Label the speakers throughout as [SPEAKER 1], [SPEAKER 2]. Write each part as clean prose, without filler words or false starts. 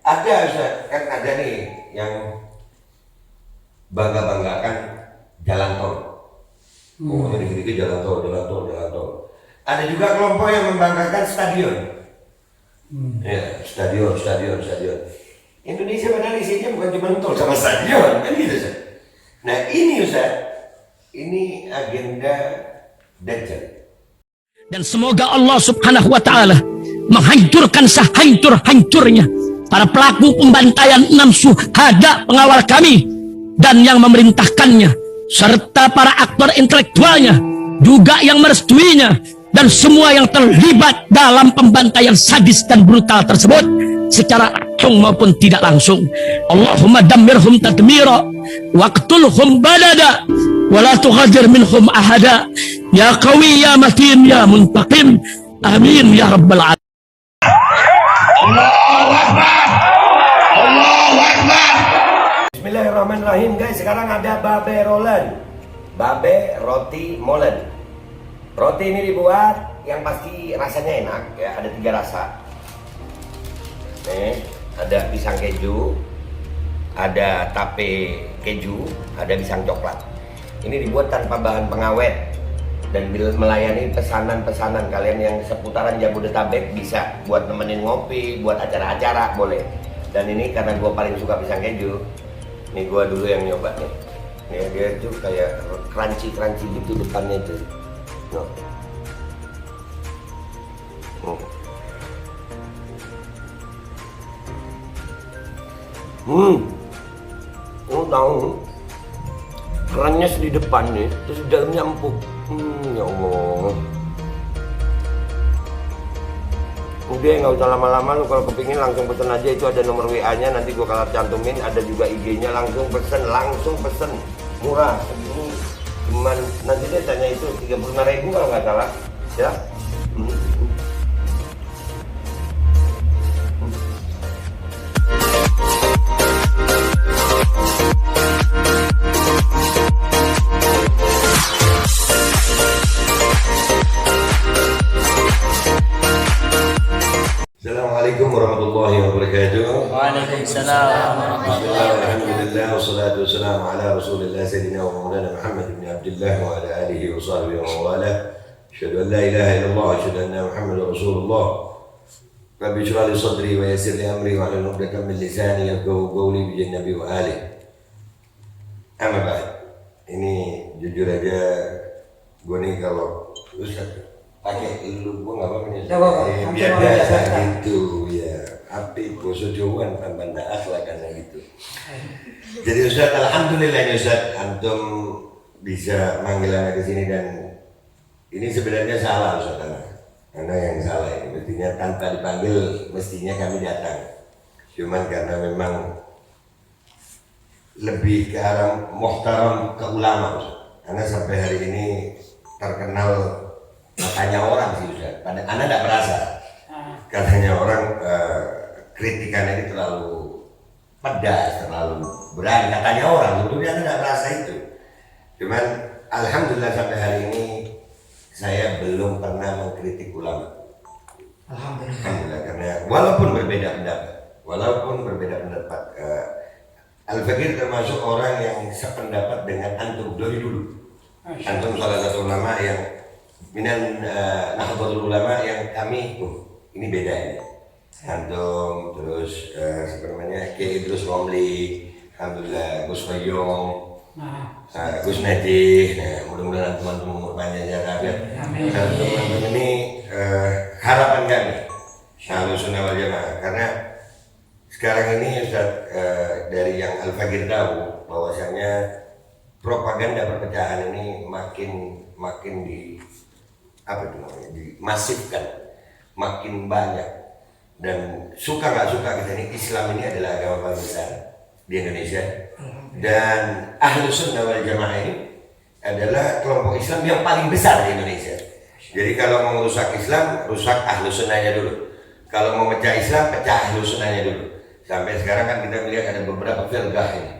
[SPEAKER 1] Ada Ustaz, kan ada nih yang bangga-banggakan jalan tol. Oh, ini dikit jalan tol. Ada juga kelompok yang membanggakan stadion. Ya, stadion. Indonesia padahal isinya bukan cuma tol sama stadion, kan gitu Ustaz. Nah ini Ustaz, ini agenda Dajjal.
[SPEAKER 2] Dan semoga Allah subhanahu wa ta'ala menghancurkan sehancur-hancurnya para pelaku pembantaian 6 syuhada pengawal kami dan yang memerintahkannya, serta para aktor intelektualnya juga yang merestuinya, dan semua yang terlibat dalam pembantaian sadis dan brutal tersebut secara langsung maupun tidak langsung. Allahumma dammirhum tadmira waqtulhum badada wala tughadir minhum ahada ya qawi ya matin ya muntaqim amin ya rabbal alamin.
[SPEAKER 1] Allahu Akbar. Bismillahirrahmanirrahim guys. Sekarang ada babe rolen, babe roti molen. Roti ini dibuat yang pasti rasanya enak ya, ada 3 rasa. Nih, ada pisang keju, ada tape keju, ada pisang coklat. Ini dibuat tanpa bahan pengawet dan melayani pesanan-pesanan kalian yang seputaran Jabodetabek, bisa buat nemenin ngopi, buat acara-acara boleh. Dan ini karena gua paling suka pisang keju, nih gua dulu yang nyoba nih. Nih dia tuh kayak crunchy gitu depannya itu. No. Tahu kerennya di depan nih, terus di dalamnya empuk. Ya Allah. Udah nggak usah lama-lama, lu kalau kepingin langsung pesen aja, itu ada nomor WA-nya, nanti gua kalau cantumin, ada juga IG-nya, langsung pesen, murah. Ini cuman nanti dia tanya itu 35.000 kalau nggak salah, ya. Assalamualaikum warahmatullahi wabarakatuh.
[SPEAKER 3] Waalaikumsalam.
[SPEAKER 1] Bismillahirrahmanirrahim. Wassalatu wassalamu ala Rasulillah Sayyidina wa Maulana Muhammad ibn Abdullah wa ala alihi wa sahbihi wa mawala. Asyhadu an la ilaha illallah wa asyhadu anna Muhammadar Rasulullah. Rabbi shrah li sadri wa yassir li amri wa hlul 'uqdatam min lisani yafqahu qawli bi jannabi wa alihi. Amma ba'd. Ini jujur aja gue nih kalau Ustaz pakai lu gua nggak apa-apa nih. Biar biasa gitu ya. Api boso Jawan tambah akhlak kan gitu. Jadi Ustaz, alhamdulillah ya Ustaz, antum bisa manggil anak ke sini, dan ini sebenarnya salah Ustaz, karena yang salah ini mestinya tanpa dipanggil mestinya kami datang. Cuman karena memang lebih ke arah muhtaram ke ulama Ustaz. Karena sampai hari ini terkenal katanya orang sih Ustaz, pada Anda tidak merasa katanya orang kritikannya ini terlalu pedas, terlalu berani katanya orang, sebetulnya Anda tidak merasa itu. Cuman alhamdulillah sampai hari ini saya belum pernah mengkritik ulama. Alhamdulillah, karena walaupun berbeda pendapat, Al-Fakir termasuk orang yang sependapat dengan antum dari dulu. Antum salah satu ulama yang minan Nahdlatul Ulama yang kami ini beda ini. Antum terus sebenarnya Kiai Idrus Romli, alhamdulillah Gus Fayong, Gus Najih. Nah, mudah-mudahan teman-teman panjang ya kabar. Teman-teman ini harapan kami Ahlus Sunnah wal Jamaah, karena sekarang ini Ustaz, dari yang Al-Fakir tahu bahwasanya propaganda perpecahan ini makin dimasifkan, makin banyak, dan suka nggak suka kita ini Islam ini adalah agama paling besar di Indonesia, dan Ahlus Sunnah wal Jamaah ini adalah kelompok Islam yang paling besar di Indonesia. Jadi kalau mau merusak Islam, rusak Ahlus Sunnahnya dulu. Kalau mau pecah Islam, pecah Ahlus Sunnahnya dulu. Sampai sekarang kan kita melihat ada beberapa firqah ini.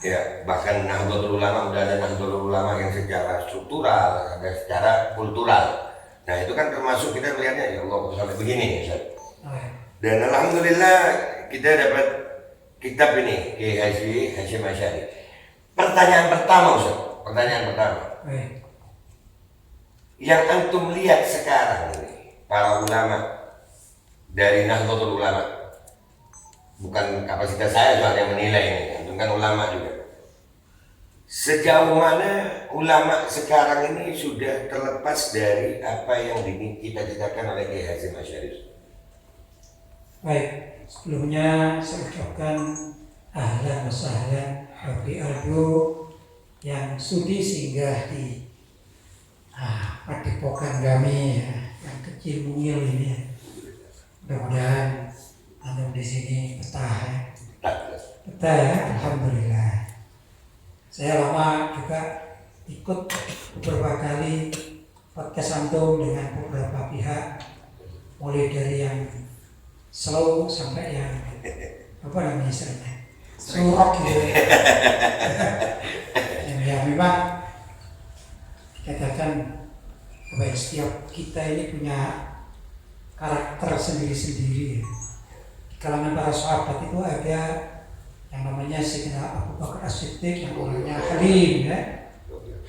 [SPEAKER 1] Ya, bahkan Nahdlatul Ulama udah ada Nahdlatul Ulama yang secara struktural, ada secara kultural. Nah itu kan termasuk kita melihatnya, ya Allah sampai begini Ustaz. Dan alhamdulillah kita dapat kitab ini Kiai Hasyim Asy'ari. Pertanyaan pertama Ustaz, pertanyaan pertama. Yang antum lihat sekarang ini para ulama dari Nahdlatul Ulama, bukan kapasitas saya soalnya menilai ini, antum kan ulama juga. Sejauh mana ulama sekarang ini sudah terlepas dari apa yang dicita-citakan oleh Kiai Hasyim Asy'ari?
[SPEAKER 4] Baik, sebelumnya saya ucapkan ahlan wa sahlan bagi Aldo yang sudi singgah di padepokan kami ya, yang kecil mungil ini ya. Mudah-mudahan antum di sini betah ya. Betah ya, alhamdulillah. Saya lama juga ikut beberapa kali podcast antum dengan beberapa pihak, mulai dari yang slow sampai yang apa namanya istilahnya surok gitu. yang memang dikatakan bahwa setiap kita ini punya karakter sendiri-sendiri. Di kalangan para sahabat itu ada yang namanya Sayyidina Abu Bakar As-Siddiq yang orangnya halim ya,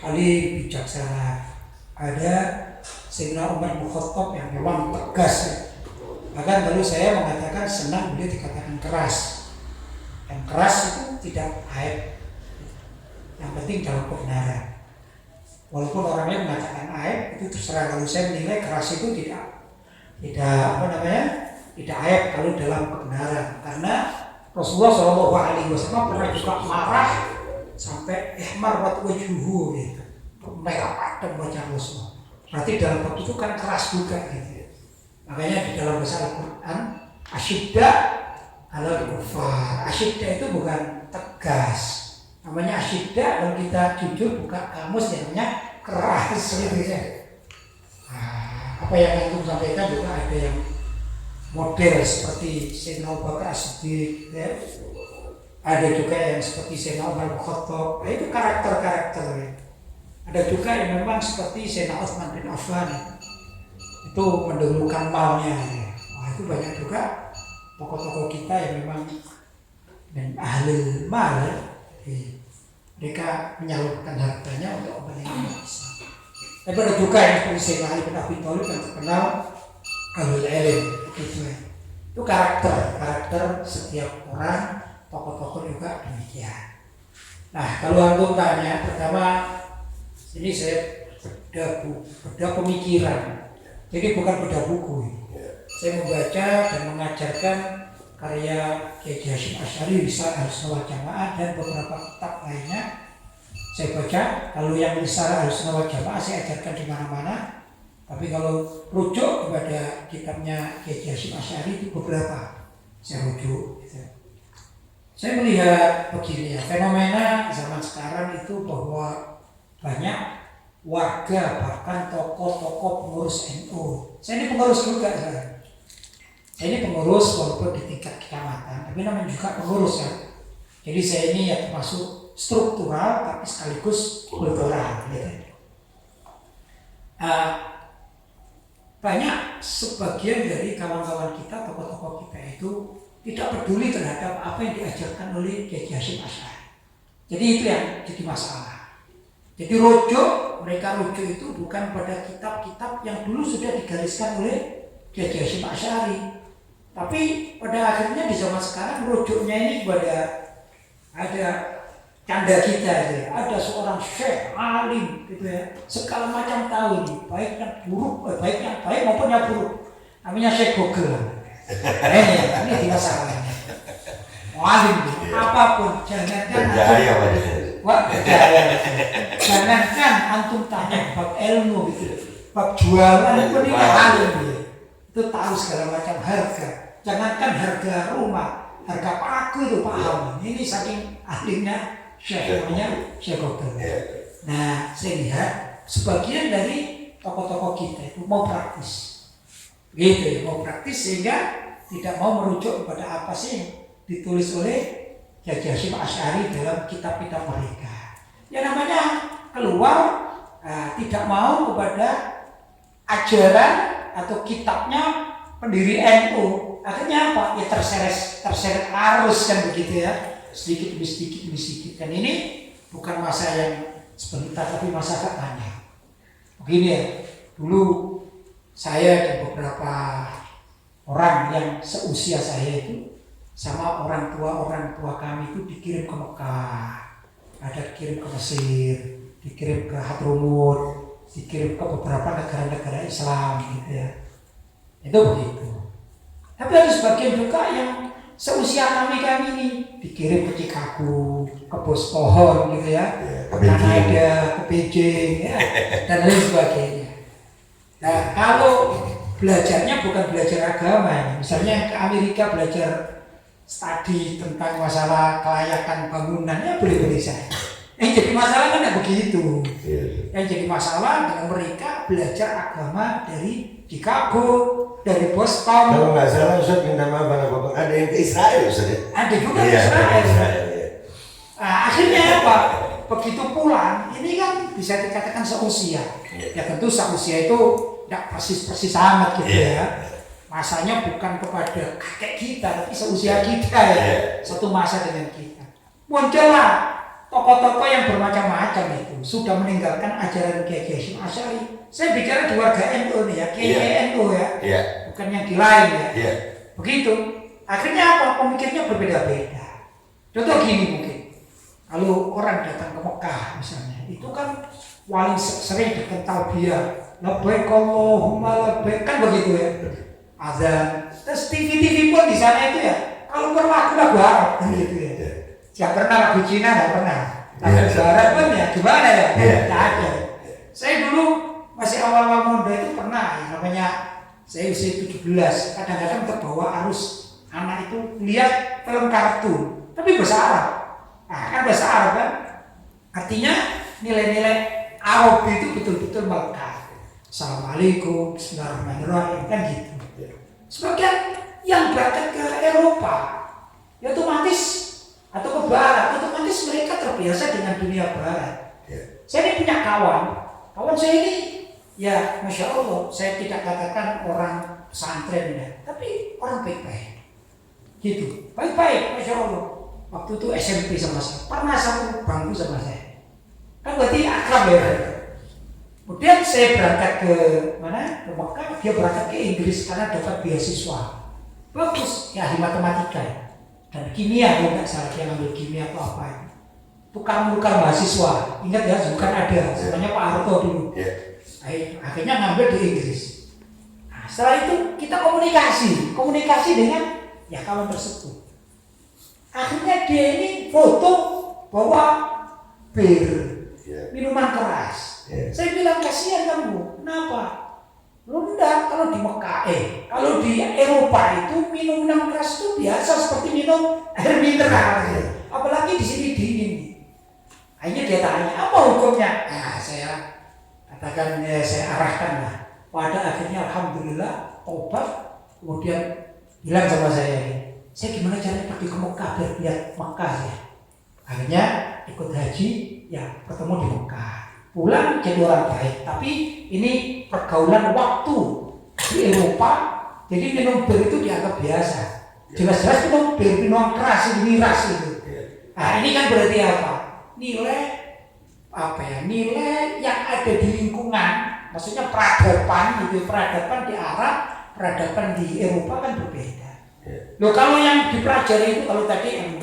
[SPEAKER 4] halim bijaksana. Ada Sayyidina Umar bin Khattab yang memang tegas ya. Bahkan dulu saya mengatakan senang beliau dikatakan keras. Yang keras itu tidak aib, yang penting dalam kebenaran. Walaupun orangnya mengatakan aib, itu terserah. Kalau saya menilai keras itu tidak apa namanya, tidak aib kalau dalam kebenaran. Karena Rasulullah SAW pernah juga marah sampai ihmar wat wajhuhu gitu, merah padam wajah Rasulullah. Berarti dalam waktu itu kan keras juga gitu. Makanya di dalam bahasa Al-Quran asyidda ala kufar. Asyidda itu bukan tegas. Namanya asyidda, kalau kita jujur buka kamus namanya keras gitu ya. Apa yang antum sampaikan juga ada yang model seperti Sayyidina Abu Bakar As-Siddiq ya. Ada juga yang seperti Sayyidina Umar bin Khattab. Itu karakter-karakter ya. Ada juga yang memang seperti Sayyidina Utsman bin Affan. Itu mendahulukan malnya ya. Itu banyak juga tokoh-tokoh kita yang memang dan ahli mal ya. Mereka menyalurkan hartanya untuk kepentingan Islam. Tapi ada juga yang seperti Sayyidina Ali bin Abi Thalib yang terkenal ahlul ilm gitu ya. Itu karakter setiap orang, tokoh-tokoh juga demikian. Nah, kalau antum tanya, pertama ini saya beda pemikiran. Jadi bukan beda buku. Saya membaca dan mengajarkan karya Kiai Hasyim Asy'ari, Risalah Ahlussunnah wal Jamaah dan beberapa kitab lainnya. Saya baca. Kalau yang Risalah Ahlussunnah wal Jamaah saya ajarkan di mana-mana. Tapi kalau rujuk kepada kitabnya Kiai Hasyim Asy'ari itu beberapa saya rujuk. Saya melihat begini ya, fenomena zaman sekarang itu bahwa banyak warga bahkan tokoh-tokoh pengurus NU. Saya ini pengurus juga saya ini pengurus walaupun di tingkat kecamatan, tapi namanya juga pengurus ya. Jadi saya ini ya termasuk struktural tapi sekaligus kultural. Gitu. Banyak sebagian dari kawan-kawan kita, tokoh-tokoh kita itu tidak peduli terhadap apa yang diajarkan oleh Kiai Hasyim Asy'ari. Jadi itu yang jadi masalah. Jadi mereka rujuk itu bukan pada kitab-kitab yang dulu sudah digariskan oleh Kiai Hasyim Asy'ari. Tapi pada akhirnya di zaman sekarang rujuknya ini kepada ada canda kita ya. Ada seorang syekh alim gitu ya, segala macam tahu nih, baik yang buruk, baik yang baik maupun yang buruk. Namanya Syekh Google. Ini tidak salah. Alim apapun, jangankan jangankan antum tanya bab ilmu gitu, bab jualan pun ini alim dia. Itu tahu segala macam harga. Jangankan harga rumah, harga paku itu paham. Ini saking ahlinya Syekh, namanya Syekh Google. Nah, saya lihat sebagian dari tokoh-tokoh kita itu mau praktis. Gitu ya, mau praktis sehingga tidak mau merujuk kepada apa sih yang ditulis oleh Kiai Hasyim Asy'ari dalam kitab-kitab mereka. Ya namanya keluar tidak mau kepada ajaran atau kitabnya pendiri NU. akhirnya apa? Ya terseret arus kan begitu ya, sedikit demi sedikit. Dan ini bukan masa yang sebentar, tapi masa katanya. Begini ya, dulu saya dan beberapa orang yang seusia saya itu sama orang tua kami itu dikirim ke Mekah, ada dikirim ke Mesir, dikirim ke Hadramut, dikirim ke beberapa negara-negara Islam gitu ya. Itu begitu. Tapi ada sebagian juga yang seusia kami ini dikirim ke Chicago, ke Boston gitu ya, ke Kanada, ke Beijing ya, dan lain sebagainya. Nah, kalau belajarnya bukan belajar agama, misalnya ke Amerika belajar studi tentang masalah kelayakan bangunan, ya boleh-boleh saja. Yang jadi masalah kan tidak begitu. Yang jadi masalah dengan mereka belajar agama dari Chicago, dari Boston.
[SPEAKER 1] Kalau nggak salah Ustaz, minta maaf Bapak, ada yang ke Israel Ustaz ya?
[SPEAKER 4] Ada juga ke Israel. Nah, akhirnya apa? Begitu pulang, ini kan bisa dikatakan seusia. Ya tentu seusia itu tidak persis amat gitu ya. Masanya bukan kepada kakek kita, tapi seusia kita ya. Satu masa dengan kita. Muncullah tokoh-tokoh yang bermacam-macam itu sudah meninggalkan ajaran Kiai Hasyim Asy'ari. Saya bicara di warga NU nih ya, Kiai NU ya, bukan yang di lain ya. Begitu. Akhirnya apa? Pemikirnya berbeda-beda. Contoh gini mungkin, kalau orang datang ke Mekah misalnya, itu kan paling sering dikental dia, labbaik Allahumma labbaik, kan begitu ya. Azan, terus TV pun di sana itu ya, kalau lagu Arab kan gitu ya. Tidak pernah lagu Cina, tidak pernah. Lagu Barat pun ya gimana ya? Tidak ada. Saya dulu masih awal-awal muda itu pernah ya, namanya saya usia 17, kadang-kadang terbawa arus anak itu lihat film kartun, tapi bahasa Arab. Nah, kan bahasa Arab kan, artinya nilai-nilai Arab itu betul-betul melekat. Assalamualaikum, bismillahirrahmanirrahim, kan gitu. Sebagian yang berangkat ke Eropa, ya otomatis atau ke Barat, otomatis mereka terbiasa dengan dunia Barat. Saya ini punya kawan saya ini, ya Masya Allah, saya tidak katakan orang pesantren ya, tapi orang baik-baik, gitu, baik-baik, Masya Allah. Waktu itu SMP sama saya, pernah satu bangku sama saya, kan berarti akrab ya. Kemudian saya berangkat ke mana? Ke Mekah, dia berangkat ke Inggris karena dapat beasiswa. Bagus, ya ahli matematika dan kimia, kalau nggak salah dia ngambil kimia atau apa. Tukang mahasiswa, ingat ya, bukan ada, sebenarnya Pak Harto dulu. Akhirnya ngambil di Inggris. Nah, setelah itu kita komunikasi dengan ya kawan tersebut. Akhirnya dia ini foto bawa bir, minuman keras. Saya bilang kasihan kamu, kenapa? Lu enggak, kalau di Mekah, kalau di Eropa itu minum minuman keras itu biasa seperti minum air mineral. Apalagi di sini dingin. Akhirnya dia tanya, apa hukumnya? Nah, saya katakan, saya arahkan lah. Pada akhirnya alhamdulillah obat, kemudian bilang sama saya gimana caranya pergi ke Mekah biar lihat Mekah ya. Akhirnya ikut haji, ya ketemu di Mekah. Pulang jadi orang baik, tapi ini pergaulan waktu di Eropa, jadi minum bir itu dianggap biasa. Jelas-jelas minum bir, minum keras, miras itu. Nah ini kan berarti apa? Nilai yang ada di lingkungan, maksudnya peradaban gitu, peradaban di Arab, peradaban di Eropa kan berbeda. Loh kalau yang dipelajari itu kalau tadi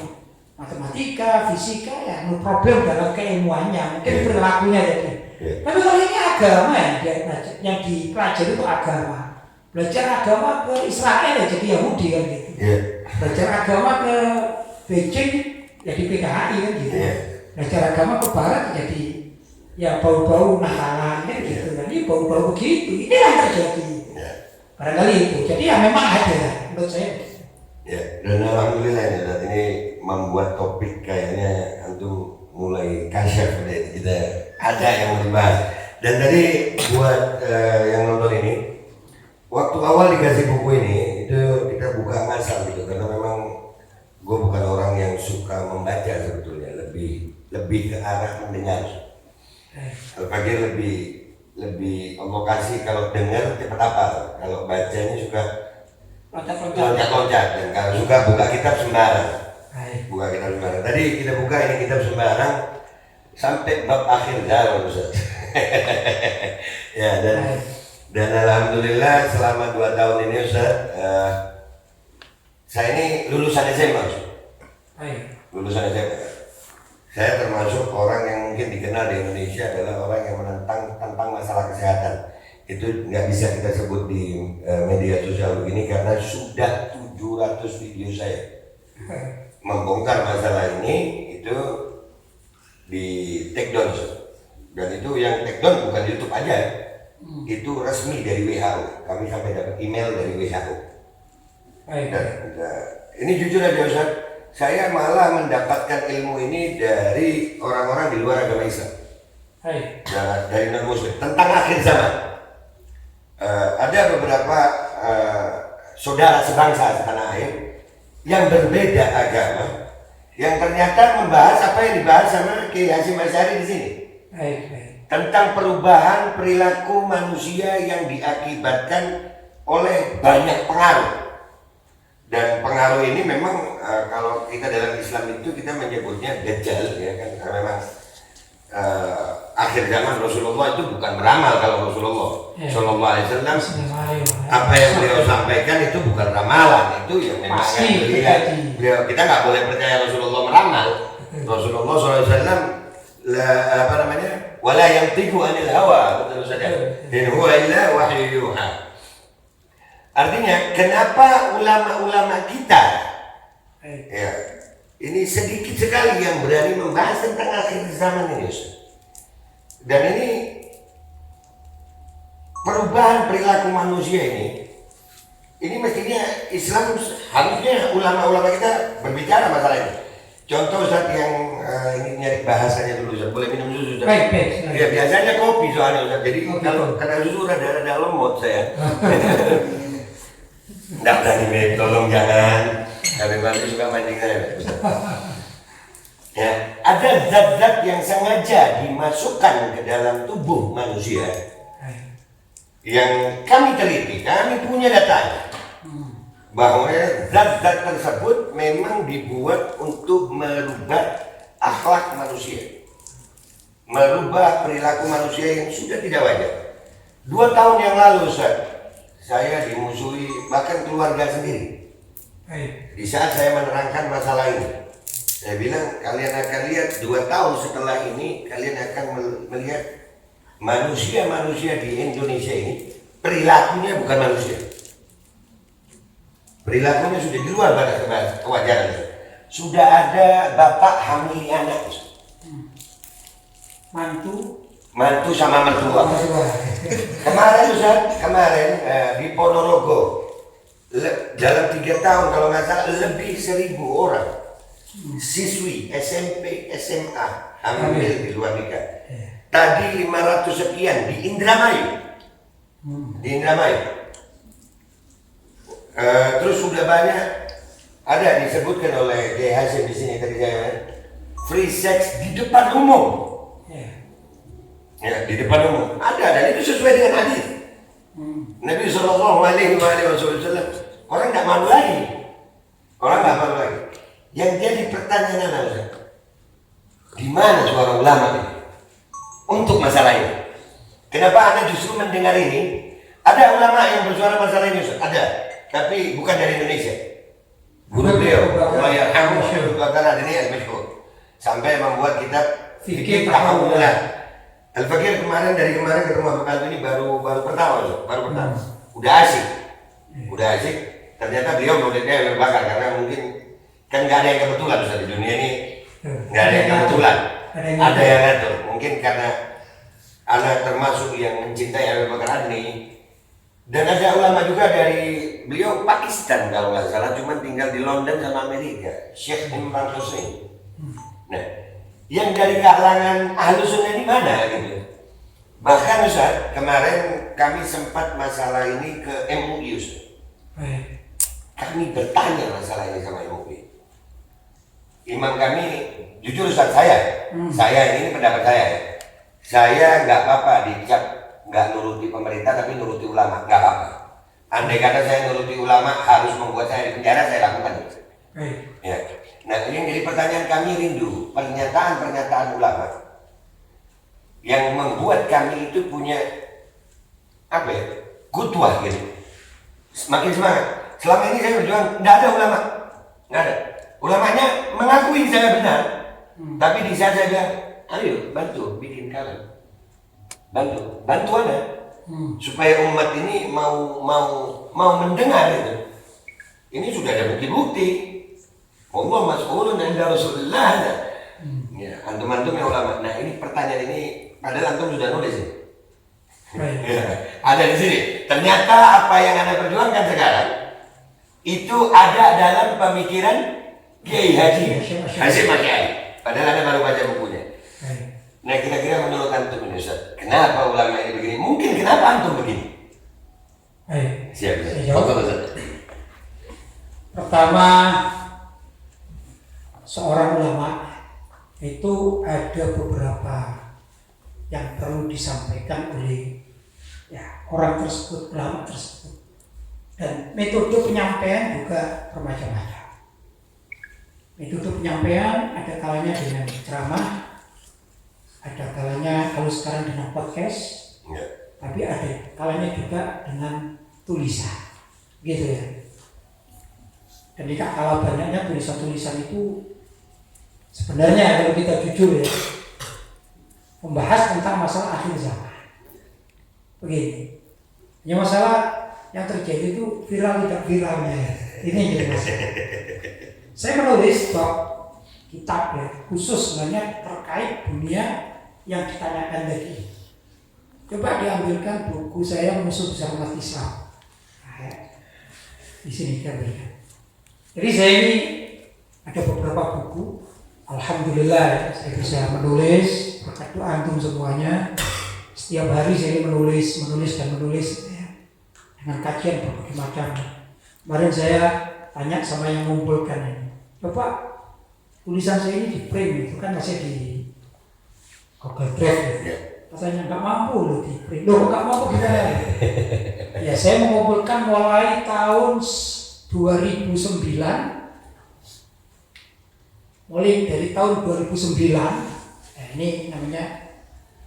[SPEAKER 4] matematika, fisika ya no problem dalam keilmuannya, mungkin perilakunya jadi. Tapi kalau ini agama yang dipelajari itu agama. Belajar agama ke Israel ya jadi Yahudi kan gitu. Belajar agama ke Beijing jadi PKHI kan gitu. Belajar agama ke Barat jadi ya bau-bau Natalan kan gitu. Jadi bau-bau begitu, ini yang terjadi. Barangkali itu. Jadi ya memang ada menurut saya.
[SPEAKER 1] Ya, dan alhamdulillah ya, saat ini membuat topik kayaknya antum mulai kasyaf deh, kita ada yang mau dibahas. Dan tadi buat yang nonton ini, waktu awal dikasih buku ini itu kita buka masal gitu, karena memang gue bukan orang yang suka membaca sebetulnya, lebih ke arah mendengar. Al-Fakir lebih Allah kasih kalau dengar cepat hafal, kalau bacanya suka loncat-loncat, dan kalau suka buka kitab sembarang.
[SPEAKER 4] Baik.
[SPEAKER 1] Buka kitab sembarang. Tadi kita buka ini kitab sembarang sampai bab akhir zaman, Ustaz. Ya, dan alhamdulillah selama 2 tahun ini, Ustaz, saya ini lulusan SMA, Ustaz.
[SPEAKER 4] Baik.
[SPEAKER 1] Lulusan SMA. Saya termasuk orang yang mungkin dikenal di Indonesia adalah orang yang menentang tentang masalah kesehatan. Itu nggak bisa kita sebut di media sosial begini karena sudah 700 video saya membongkar masalah ini. Itu di take down, dan itu yang take down bukan YouTube aja, itu resmi dari WHO. Kami sampai dapat email dari WHO. Dan, ini jujur aja, Ustaz, saya malah mendapatkan ilmu ini dari orang-orang di luar agama Islam. Dari non-muslim tentang akhir zaman. Ada beberapa saudara sebangsa setanah air yang berbeda agama, yang ternyata membahas apa yang dibahas sama Kiai Hasyim Asy'ari di sini. Tentang perubahan perilaku manusia yang diakibatkan oleh banyak pengaruh. Dan pengaruh ini memang kalau kita dalam Islam itu kita menyebutnya Dajjal, ya kan, karena memang akhir zaman Rasulullah itu bukan beramal. Kalau Rasulullah Shallallahu Alaihi Wasallam apa yang beliau sampaikan itu bukan ramalan, itu yang memang yang beliau, kita nggak boleh percaya Rasulullah meramal. Rasulullah SAW apa namanya, wala yantiqu anil hawa, betul saja, in huwa illa wahyu yuha. Artinya kenapa ulama-ulama kita ya ini sedikit sekali yang berani membahas tentang akhir zaman ini, dan ini perubahan perilaku manusia ini mestinya Islam, harusnya ulama-ulama kita berbicara masalah ini. Contoh, Ustaz, yang ini nyari bahasanya dulu, Ustaz. Boleh minum susu, Ustaz?
[SPEAKER 4] Baik.
[SPEAKER 1] Ya, biasanya kopi soalnya, Ustaz. Jadi kalau karena susu rada-rada lemot saya. Nggak berani, Beb, tolong jangan. Tapi bantu suka mancing saya, Ustaz. Ya, ada zat-zat yang sengaja dimasukkan ke dalam tubuh manusia yang kami teliti, kami punya datanya, bahwa zat-zat tersebut memang dibuat untuk merubah akhlak manusia, merubah perilaku manusia yang sudah tidak wajar. 2 tahun yang lalu, Ustaz, saya dimusuhi bahkan keluarga sendiri. Di saat saya menerangkan masalah ini, saya bilang kalian akan lihat 2 tahun setelah ini, kalian akan melihat manusia-manusia di Indonesia ini perilakunya bukan manusia. Perilakunya sudah di luar batas kewajaran. Sudah ada bapak hamil anak, mantu sama mertua. Kemarin, Ustaz, di Ponorogo dalam 3 tahun kalau nggak salah lebih 1.000 orang siswi SMP SMA hamil di luar nikah. Tadi 500 sekian di Indramayu. Terus sudah banyak ada disebutkan oleh Kiai Hasyim di sini tadi saya, free sex di depan umum. Ya, di depan umum ada, dan itu sesuai dengan hadis. Nabi Shallallahu Alaihi Wasallam, orang nggak malu lagi. Yang jadi pertanyaan adalah, di mana suara ulama ini untuk masalah ini? Kenapa Anda justru mendengar ini? Ada ulama yang bersuara masalah ini, Ustaz? Ada, tapi bukan dari Indonesia. Guru beliau, Mayarhamu Syekh Al-Qadani Al-Mashhur, sampai membuat kitab Fikih Tahawulah. Al-Fakir kemarin ketemu Habib Alwi ini baru pertama. Udah asik. Ternyata beliau muridnya yang bakar, karena mungkin kan nggak ada yang kebetulan, Ustaz, di dunia ini nggak ada yang kebetulan. Ada yang ngatur. Mungkin karena anak termasuk yang mencintai Habib Bakar ini, dan ada ulama juga dari beliau Pakistan kalau nggak salah, cuma tinggal di London sama Amerika, Syekh Imran Hussein. Nah, yang dari kalangan Ahlus Sunnah di mana gitu. Bahkan, Ustaz, kemarin kami sempat masalah ini ke MUI, Ustaz. Kami bertanya masalah ini sama MUI. Imam kami, jujur, Ustaz, saya ini pendapat saya nggak apa-apa dicap nggak nuruti pemerintah tapi nuruti ulama, nggak apa-apa. Andai kata saya nuruti ulama harus membuat saya di penjara, saya lakukan. Ya. Nah, yang jadi pertanyaan kami rindu pernyataan-pernyataan ulama yang membuat kami itu punya apa ya, kutwah gitu. Semakin semangat. Selama ini saya berjuang, tidak ada ulama, nggak ada. Ulamanya mengakui saya benar, tapi di saat saya bilang, ayo bantu bikin kalam, bantu Anda supaya umat ini mau mendengar itu. Ini sudah ada bukti-bukti. Allah mas'ulun inda Rasulullah. Ya, antum-antum yang ulama. Nah, ini pertanyaan ini padahal antum sudah nulis ini. Ya, ada di sini. Ternyata apa yang Anda perjuangkan sekarang itu ada dalam pemikiran Kiai Haji Hasyim Asy'ari. Padahal Anda baru baca bukunya. Nah, kira-kira menurut antum ini Ustaz, kenapa ulama ini begini? Mungkin kenapa antum begini? Siap.
[SPEAKER 4] Pertama, seorang ulama itu ada beberapa yang perlu disampaikan oleh orang tersebut, ulama tersebut. Dan metode penyampaian juga bermacam-macam. Metode penyampaian ada kalanya dengan ceramah, ada kalanya kalau sekarang dengan podcast, tapi ada kalanya juga dengan tulisan, gitu ya. Dan tidak kalah banyaknya tulisan-tulisan itu sebenarnya kalau kita jujur ya, membahas tentang masalah akhir zaman. Begini, hanya masalah yang terjadi itu viral tidak viralnya. Ini yang jadi masalah. Saya menulis bab kitab ya, khusus sebenarnya terkait dunia yang ditanyakan tadi. Coba diambilkan buku saya Musuh Besar Umat Islam. Nah, ya. Di sini kita berikan. Jadi saya ini ada beberapa buku. Alhamdulillah saya bisa menulis berkat doa antum semuanya. Setiap hari saya menulis ya, dengan kajian berbagai macam. Kemarin saya tanya sama yang mengumpulkan ini, Bapak, tulisan saya ini di print itu kan masih di Google Drive ya. Katanya nggak mampu loh di print. Loh nggak mampu gimana? Ya saya mengumpulkan mulai tahun 2009, mulai dari tahun 2009, ini namanya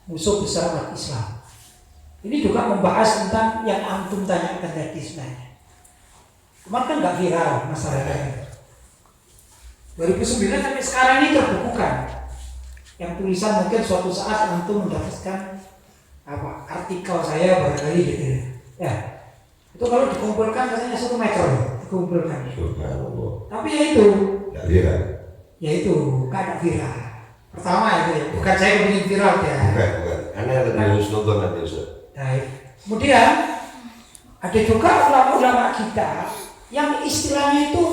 [SPEAKER 4] Musuh Besar Umat Islam. Ini juga membahas tentang yang antum tanyakan tadi sebenarnya. Cuma kan nggak viral masalahnya. 2009 sampai sekarang ini terbukukan. Yang tulisan mungkin suatu saat antum mendapatkan artikel saya barangkali gitu ya. Itu kalau dikumpulkan katanya 1 meter dikumpulkan. Tapi ya itu.
[SPEAKER 1] Nggak viral.
[SPEAKER 4] Ya itu nggak ada viral. Pertama itu ya, bukan saya ingin viral ya.
[SPEAKER 1] Bukan. Anda harus nonton nanti Ustaz.
[SPEAKER 4] Baik. Kemudian ada juga ulama-ulama kita yang istilahnya itu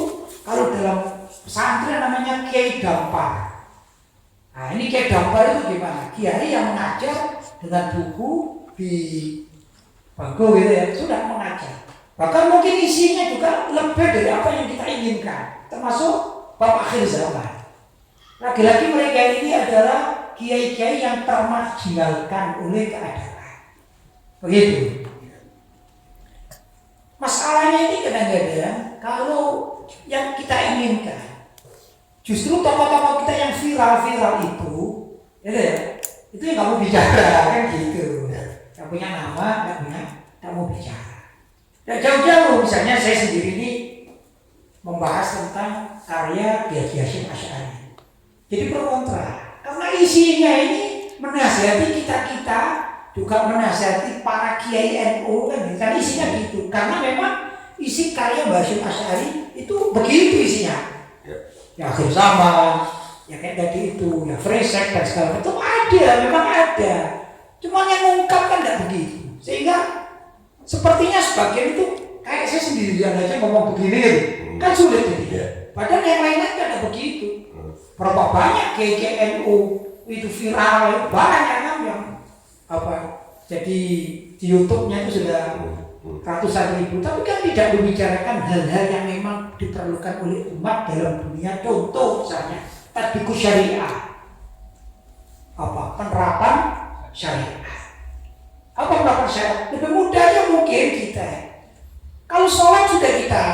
[SPEAKER 4] kalau dalam pesantren namanya Kiai Dampar. Nah ini Kiai Dampar itu gimana? Kiai yang mengajar dengan buku di bangku gitu ya, sudah mengajar. Bahkan mungkin isinya juga lebih dari apa yang kita inginkan, termasuk bab akhir zaman. Lagi-lagi mereka ini adalah kiai-kiai yang termarginalkan oleh keadaan. Begitu. Masalahnya ini kadang-kadang kalau yang kita inginkan, justru tokoh-tokoh kita yang viral-viral itu, itu yang kamu bicara kan gitu. Yang punya nama, nggak mau bicara. Dan jauh-jauh misalnya saya sendiri ini membahas tentang karya Kiai Hasyim Asy'ari. Jadi pro kontra, karena isinya ini menasihati kita juga menasihati para Kiai NU kan isinya gitu. Karena memang isi karya Hasyim Asy'ari itu begitu isinya. Ya akhir zaman, ya kayak tadi itu, ya fresh dan segala macam memang ada. Cuma yang mengungkapkan tidak begitu. Sehingga sepertinya sebagian itu kayak saya sendirian aja ngomong begini kan sulit jadi. Padahal yang lainnya kan tidak begitu. Berapa banyak KKNU itu viral banyak kan yang jadi di YouTube-nya itu sudah ratusan ribu, tapi kan tidak membicarakan hal-hal yang memang diperlukan oleh umat dalam dunia. Contoh misalnya tatbiqus syariah, penerapan syariah. Apa penerapan syariah? Lebih mudahnya mungkin kita Kalau sholat sudah kita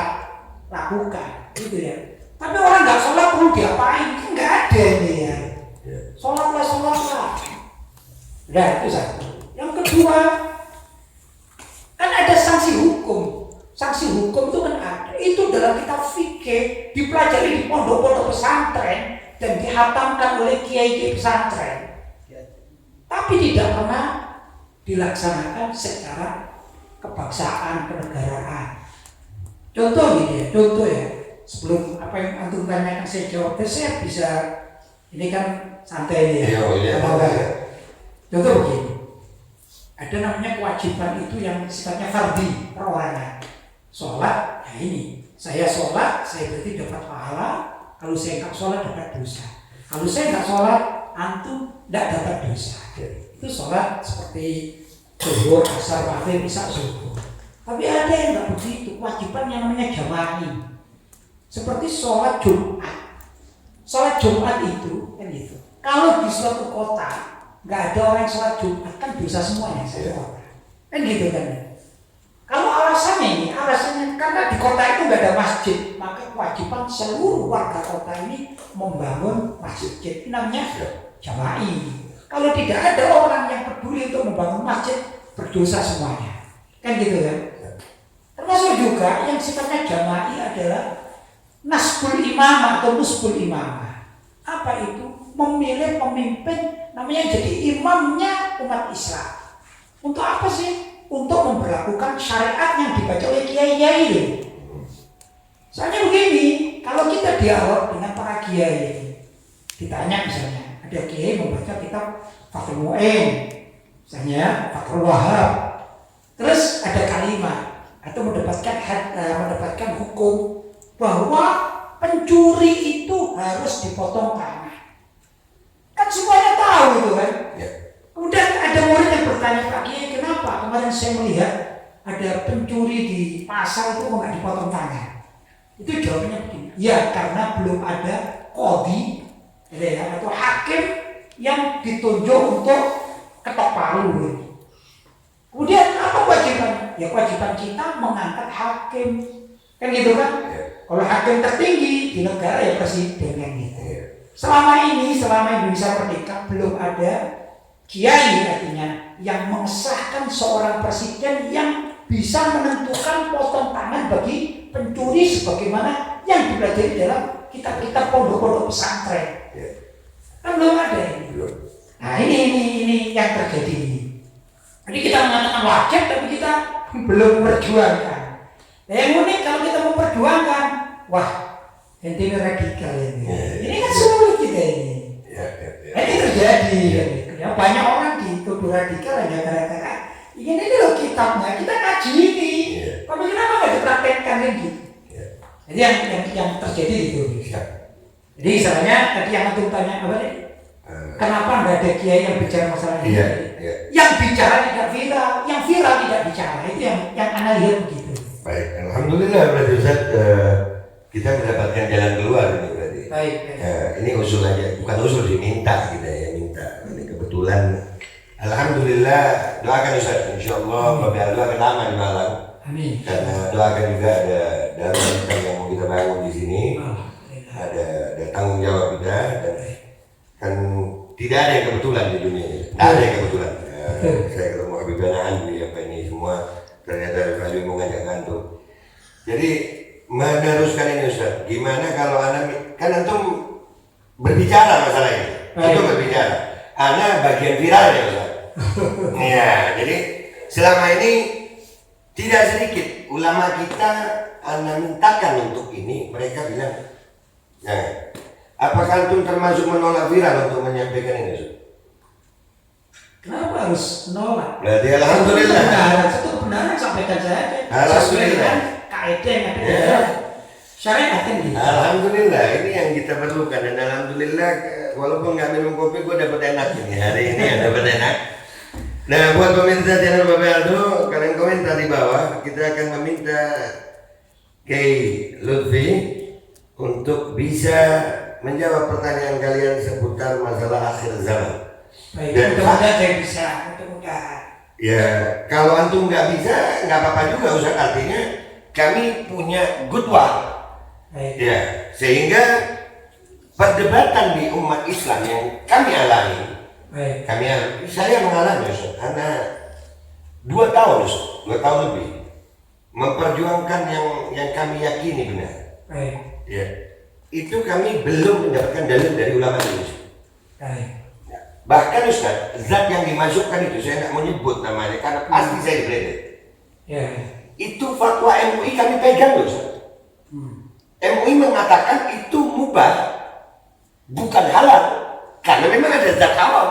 [SPEAKER 4] lakukan, gitu ya. Tapi orang nggak sholat perlu diapain? Kan nggak ada ini ya. Sholatlah. Nah itu satu. Yang kedua, kan ada sanksi hukum. Sanksi hukum itu kan ada. Itu dalam kitab fikih dipelajari di pondok-pondok pesantren dan dihatamkan oleh kiai-kiai pesantren. Tapi tidak pernah dilaksanakan secara kebangsaan, kenegaraan. Contoh gini ya, sebelum apa yang antum tanyakan saya jawab, saya bisa ini kan santai ya. Contoh begini, ada namanya kewajiban itu yang sifatnya fardhi, perorangan. Sholat, ya ini, saya sholat, saya berarti dapat pahala. Kalau saya nggak sholat dapat dosa. Kalau saya nggak sholat, antum nggak dapat dosa. Itu sholat seperti zuhur, asar, maghrib, isya, subuh. Tapi ada yang nggak begitu, kewajiban yang namanya jama'i. Seperti sholat Jumat. Sholat Jumat itu kan gitu. Kalau di suatu kota nggak ada orang yang sholat Jumat, kan dosa semuanya satu kota. Kan gitu kan. Kalau alasannya karena di kota itu nggak ada masjid, maka kewajiban seluruh warga kota ini membangun masjid. Ini namanya jama'i. Kalau tidak ada orang yang peduli untuk membangun masjid, berdosa semuanya. Kan gitu kan? Termasuk juga yang sifatnya jama'i adalah nasbul imamah atau nusbul imamah. Apa itu? Memilih pemimpin namanya jadi imamnya umat Islam. Untuk apa sih? Untuk memberlakukan syariat yang dibaca oleh kiai-kiai itu. Soalnya begini, kalau kita dialog dengan para kiai, ditanya misalnya, ada kiai membaca kitab Fathul Mu'in, misalnya Fathul Wahab, terus ada kalimat atau mendapatkan hukum bahwa pencuri itu harus dipotong tangan. Kan semuanya tahu itu kan. Kemudian ada murid yang bertanya, Pak Kiai, kenapa kemarin saya melihat ada pencuri di pasar itu kok nggak dipotong tangan? Itu jawabannya begini, ya karena belum ada qadhi atau hakim yang ditunjuk untuk ketok palu. Kemudian apa kewajibannya? Ya kewajiban kita mengangkat hakim, kan gitu kan? Kalau hakim tertinggi di negara ya presiden kan gitu. Selama Indonesia merdeka belum ada kiai artinya yang mengesahkan seorang presiden yang bisa menentukan potong tangan bagi pencuri sebagaimana yang dipelajari dalam kitab-kitab pondok-pondok pesantren. Kan belum ada ini. Nah ini yang terjadi. Jadi kita mengatakan wajib tapi kita belum memperjuangkan. Nah yang unik kalau kita memperjuangkan, wah ini radikal ini. Ini kan sulit kita ini. Ini terjadi. Ya, banyak orang dituduh radikal hanya gara-gara ini loh kitabnya, kita ngaji ini. Tapi kenapa nggak dipraktekkan kan gitu? Jadi yang terjadi itu. Jadi misalnya tadi yang antum tanya apa nih? Kenapa nggak ada kiai yang bicara masalah ini? Yang bicara tidak viral, yang viral tidak bicara. Itu yang Anda lihat begitu.
[SPEAKER 1] Baik, alhamdulillah berarti Ustaz kita mendapatkan jalan keluar ini berarti.
[SPEAKER 4] Baik.
[SPEAKER 1] Ini usul aja, bukan usul sih, minta kita ya minta. Ini kebetulan, alhamdulillah doakan Ustaz, insyaallah Bapak Aldo akan lama di Malang.
[SPEAKER 4] Amin.
[SPEAKER 1] Karena doakan juga ada darul yang mau kita bangun di sini. Ada tanggung jawab kita dan kan tidak ada yang kebetulan di dunia ini. Tidak ada yang kebetulan. Saya ketemu Habib Andri apa ini semua ternyata Habib mau ngajak kantor. Jadi meneruskan ini Ustaz, gimana kalau anak kan antum berbicara masalah ini, itu berbicara, anak bagian viral ya Ustaz. Iya, jadi selama ini tidak sedikit ulama kita anak mintakan untuk ini, mereka bilang, nah, apakah antum termasuk menolak viral untuk menyampaikan ini Ustaz?
[SPEAKER 4] Kenapa harus menolak?
[SPEAKER 1] Berarti alhamdulillah.
[SPEAKER 4] Satu kebenaran sampaikan saja.
[SPEAKER 1] Alhamdulillah.
[SPEAKER 4] Kaidah yang ada syariat ini.
[SPEAKER 1] Alhamdulillah, ini yang kita perlukan dan alhamdulillah walaupun nggak minum kopi, gue dapat enak ini hari ini ya dapat enak. Nah, buat pemirsa channel Bapak Aldo, kalian komentar di bawah. Kita akan meminta Kiai Lutfi untuk bisa menjawab pertanyaan kalian seputar masalah akhir zaman.
[SPEAKER 4] Baik, mudah-mudahan saya bisa, mudah-mudahan.
[SPEAKER 1] Ya, kalau antum nggak bisa, nggak apa-apa juga Ustaz. Artinya kami punya goodwill.
[SPEAKER 4] Baik.
[SPEAKER 1] Ya, sehingga perdebatan di umat Islam yang kami alami,
[SPEAKER 4] Baik.
[SPEAKER 1] saya mengalami Ustaz, karena 2 tahun Ustaz, 2 tahun lebih memperjuangkan yang kami yakini benar.
[SPEAKER 4] Baik.
[SPEAKER 1] Ya, itu kami belum mendapatkan dalil dari ulama ini.
[SPEAKER 4] Baik.
[SPEAKER 1] Bahkan Ustaz, zat yang dimasukkan itu saya tidak mau nyebut namanya karena pasti saya dibledek.
[SPEAKER 4] Ya.
[SPEAKER 1] Itu fatwa MUI kami pegang loh Ustaz. MUI mengatakan itu mubah, bukan halal, karena memang ada zat haram.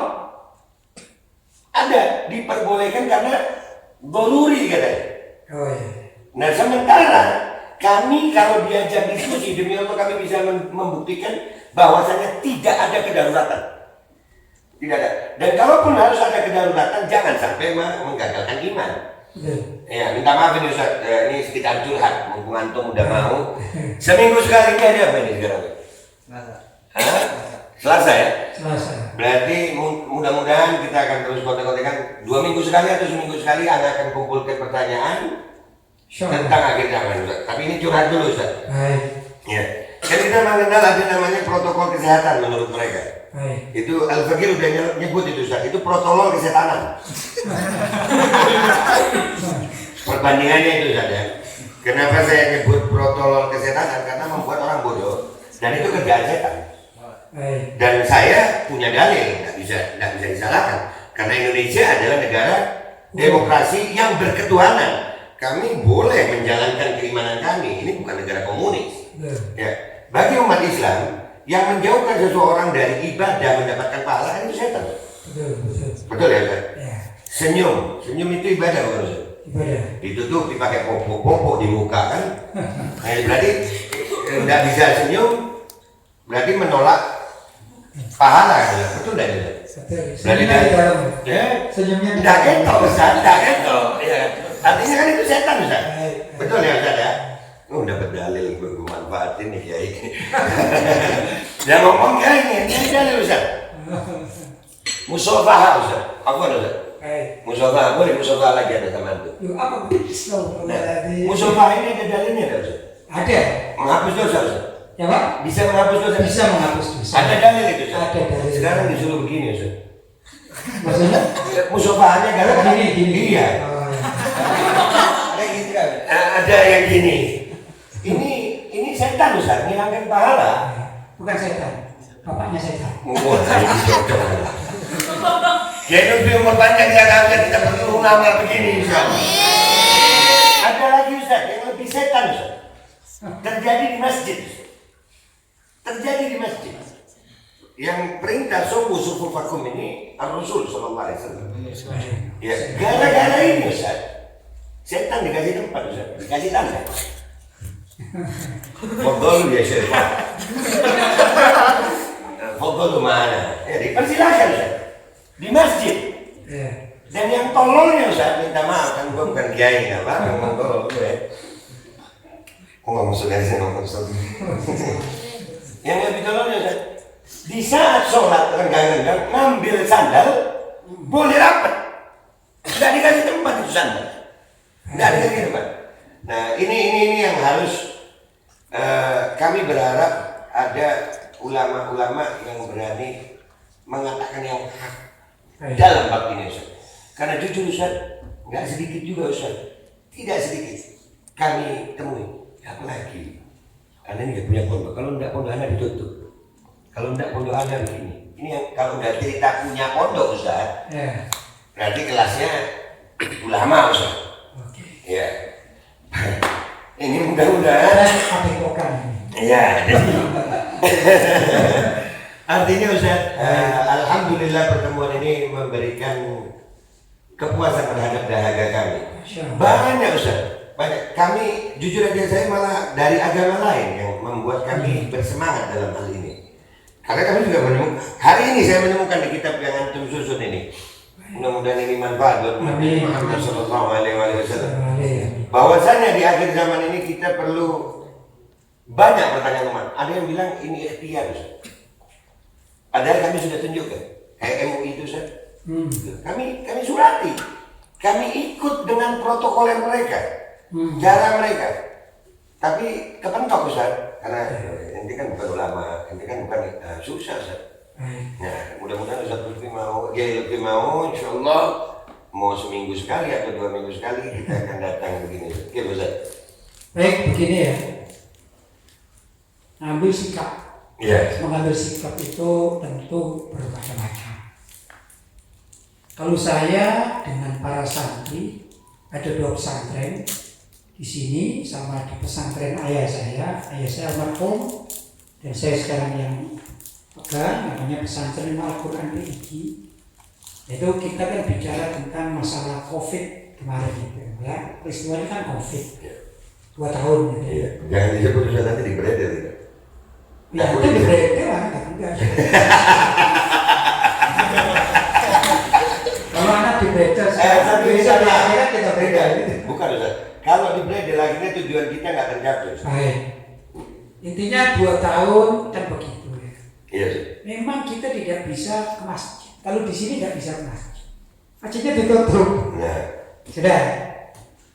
[SPEAKER 1] Ada diperbolehkan karena doruri katanya.
[SPEAKER 4] Oh ya.
[SPEAKER 1] Nah sementara kami kalau diajak diskusi demi Allah kami bisa membuktikan bahwasanya tidak ada kedaruratan. Tidak ada. Dan kalaupun harus ada kedaruratan jangan sampai menggagalkan iman. Ya, minta maaf ini Ustaz, ini sekitar curhat, mumpung antum udah mau. Seminggu sekali ini ada apa ini sekarang? Selasa. Selasa ya?
[SPEAKER 4] Selasa.
[SPEAKER 1] Berarti mudah-mudahan kita akan terus kontak-kontakan 2 minggu sekali atau seminggu sekali Anda akan kumpulkan pertanyaan tentang akhir zaman Ustaz. Tapi ini curhat dulu Ustaz.
[SPEAKER 4] Baik.
[SPEAKER 1] Ya. Kan kita mengenal ada namanya protokol kesehatan menurut mereka.
[SPEAKER 4] Baik.
[SPEAKER 1] Itu Al-Fakir udah nyebut itu Ustaz, itu protokol kesehatan. Perbandingannya itu saja. Kenapa saya nyebut protokol kesehatan? Karena membuat orang bodoh dan itu kerjaan setan.
[SPEAKER 4] Baik.
[SPEAKER 1] Dan saya punya dalil, nggak bisa disalahkan. Karena Indonesia adalah negara demokrasi yang berketuhanan. Kami boleh menjalankan keimanan kami. Ini bukan negara komunis. Ya. Bagi umat Islam yang menjauhkan seseorang dari ibadah mendapatkan pahala itu setan. Betul ya Ustaz?
[SPEAKER 4] Ya.
[SPEAKER 1] Senyum itu ibadah bukan Ustaz?
[SPEAKER 4] Ibadah.
[SPEAKER 1] Ditutup dipakai popo di muka kan? Berarti nggak bisa senyum, berarti menolak pahala kan? Betul nggak Ustaz?
[SPEAKER 4] Betul.
[SPEAKER 1] Berarti
[SPEAKER 4] Senyumnya di dalam.
[SPEAKER 1] ya?
[SPEAKER 4] Senyumnya di
[SPEAKER 1] Nggak
[SPEAKER 4] dalam.
[SPEAKER 1] ketok Ustaz, nggak ketok. Ya. Artinya kan itu setan Ustaz.
[SPEAKER 4] Baik.
[SPEAKER 1] Betul ya Ustaz ya? Dapat dalil gue manfaatin nih Kiai. Yang ngomong Kiai ini dalil Ustaz. Musafahah Ustaz. Apa Ustaz?
[SPEAKER 4] Baik.
[SPEAKER 1] Musafahah, boleh musafahah lagi ada teman tuh.
[SPEAKER 4] Yuk, apa Islam?
[SPEAKER 1] Nah, musafahah ini ada dalilnya nggak Ustaz?
[SPEAKER 4] Ada.
[SPEAKER 1] Menghapus dosa Ustaz?
[SPEAKER 4] Ya Pak?
[SPEAKER 1] Bisa menghapus dosa?
[SPEAKER 4] Bisa menghapus dosa.
[SPEAKER 1] Ada dalil itu Ustaz?
[SPEAKER 4] Ada dalil.
[SPEAKER 1] Sekarang disuruh begini Ustaz.
[SPEAKER 4] Maksudnya?
[SPEAKER 1] Musafahahnya galak
[SPEAKER 4] Gini.
[SPEAKER 1] Iya.
[SPEAKER 4] Oh, ya.
[SPEAKER 1] Ada gitu kan? Ada yang gini. Ini setan Ustaz, ngilangin pahala.
[SPEAKER 4] Bukan setan. Bapaknya setan.
[SPEAKER 1] Wah, ini cocok. Ya itu di umur panjang ya kan kita perlu ngamal begini Ustaz. Ada lagi Ustaz yang lebih setan Ustaz. Terjadi di masjid. Terjadi di masjid. Yang perintah subuh vakum ini Ar-Rasul sallallahu alaihi wasallam. Ya, gara-gara ini Ustaz. Setan dikasih tempat Ustaz, dikasih tanda. Fadlu ya Syekh. Fadlu mana? Ya dipersilakan Ustaz. Di masjid.
[SPEAKER 4] Ya.
[SPEAKER 1] Dan yang tololnya Ustaz, minta maaf kan gue bukan kiai nggak apa ngomong tolol gue. Kok nggak masuk dari sini ngomong Ustaz? Yang lebih tololnya Ustaz, di saat sholat renggang-renggang ngambil sandal boleh rapat, nggak dikasih tempat itu sandal, nggak dikasih tempat. Nah ini yang harus kami berharap ada ulama-ulama yang berani mengatakan yang hak dalam bab ini Ustaz. Karena jujur Ustaz, nggak sedikit juga Ustaz, tidak sedikit kami temui. Apalagi Anda nggak punya pondok, kalau nggak pondok Anda ditutup, kalau nggak pondok Anda begini. Ini yang kalau udah cerita punya pondok Ustaz,
[SPEAKER 4] Ya.
[SPEAKER 1] berarti kelasnya ulama Ustaz.
[SPEAKER 4] Oke.
[SPEAKER 1] Ya. Ini mudah-mudahan.
[SPEAKER 4] Padepokan.
[SPEAKER 1] Ya. Artinya Ustaz, alhamdulillah pertemuan ini memberikan kepuasan terhadap dahaga kami. Banyak Ustaz, banyak. Kami jujur aja saya malah dari agama lain yang membuat kami bersemangat dalam hal ini. Karena kami juga menemukan, hari ini saya menemukan di kitab yang antum susun ini. Mudah-mudahan ini manfaat buat Nabi Muhammad SAW. Bahwasanya di akhir zaman ini kita perlu banyak pertanyaan umat. Ada yang bilang ini ikhtiar Ustaz. Padahal kami sudah tunjukkan kayak MUI itu Ustaz. Kami surati. Kami ikut dengan protokol mereka, cara mereka. Tapi kepentok Ustaz, karena ini kan bukan ulama, ini kan bukan susah Ustaz. Nah, mudah-mudahan Ustaz Lutfi mau, insya Allah mau seminggu sekali atau 2 minggu sekali kita akan datang begini. Oke Ustaz.
[SPEAKER 4] Baik, begini ya. Ambil sikap.
[SPEAKER 1] Iya.
[SPEAKER 4] Mengambil sikap itu tentu bermacam-macam. Kalau saya dengan para santri ada 2 pesantren di sini sama di pesantren ayah saya almarhum, dan saya sekarang yang pegang namanya pesantren Al-Quran PIG. Itu kita kan bicara tentang masalah COVID kemarin gitu ya. Peristiwanya kan COVID 2 tahun gitu.
[SPEAKER 1] Iya. Jangan disebut Ustaz nanti di beredar ya.
[SPEAKER 4] Ya itu di beredar lah, enggak. Kalau anak di beredar, akhirnya kita beda.
[SPEAKER 1] Bukan Ustaz. Kalau di beredar akhirnya tujuan kita nggak tercapai.
[SPEAKER 4] Baik. Intinya 2 tahun kan begitu ya.
[SPEAKER 1] Iya sih.
[SPEAKER 4] Memang kita tidak bisa ke masjid. Kalau di sini tidak bisa ke masjid. Masjidnya ditutup.
[SPEAKER 1] Nah.
[SPEAKER 4] Sudah.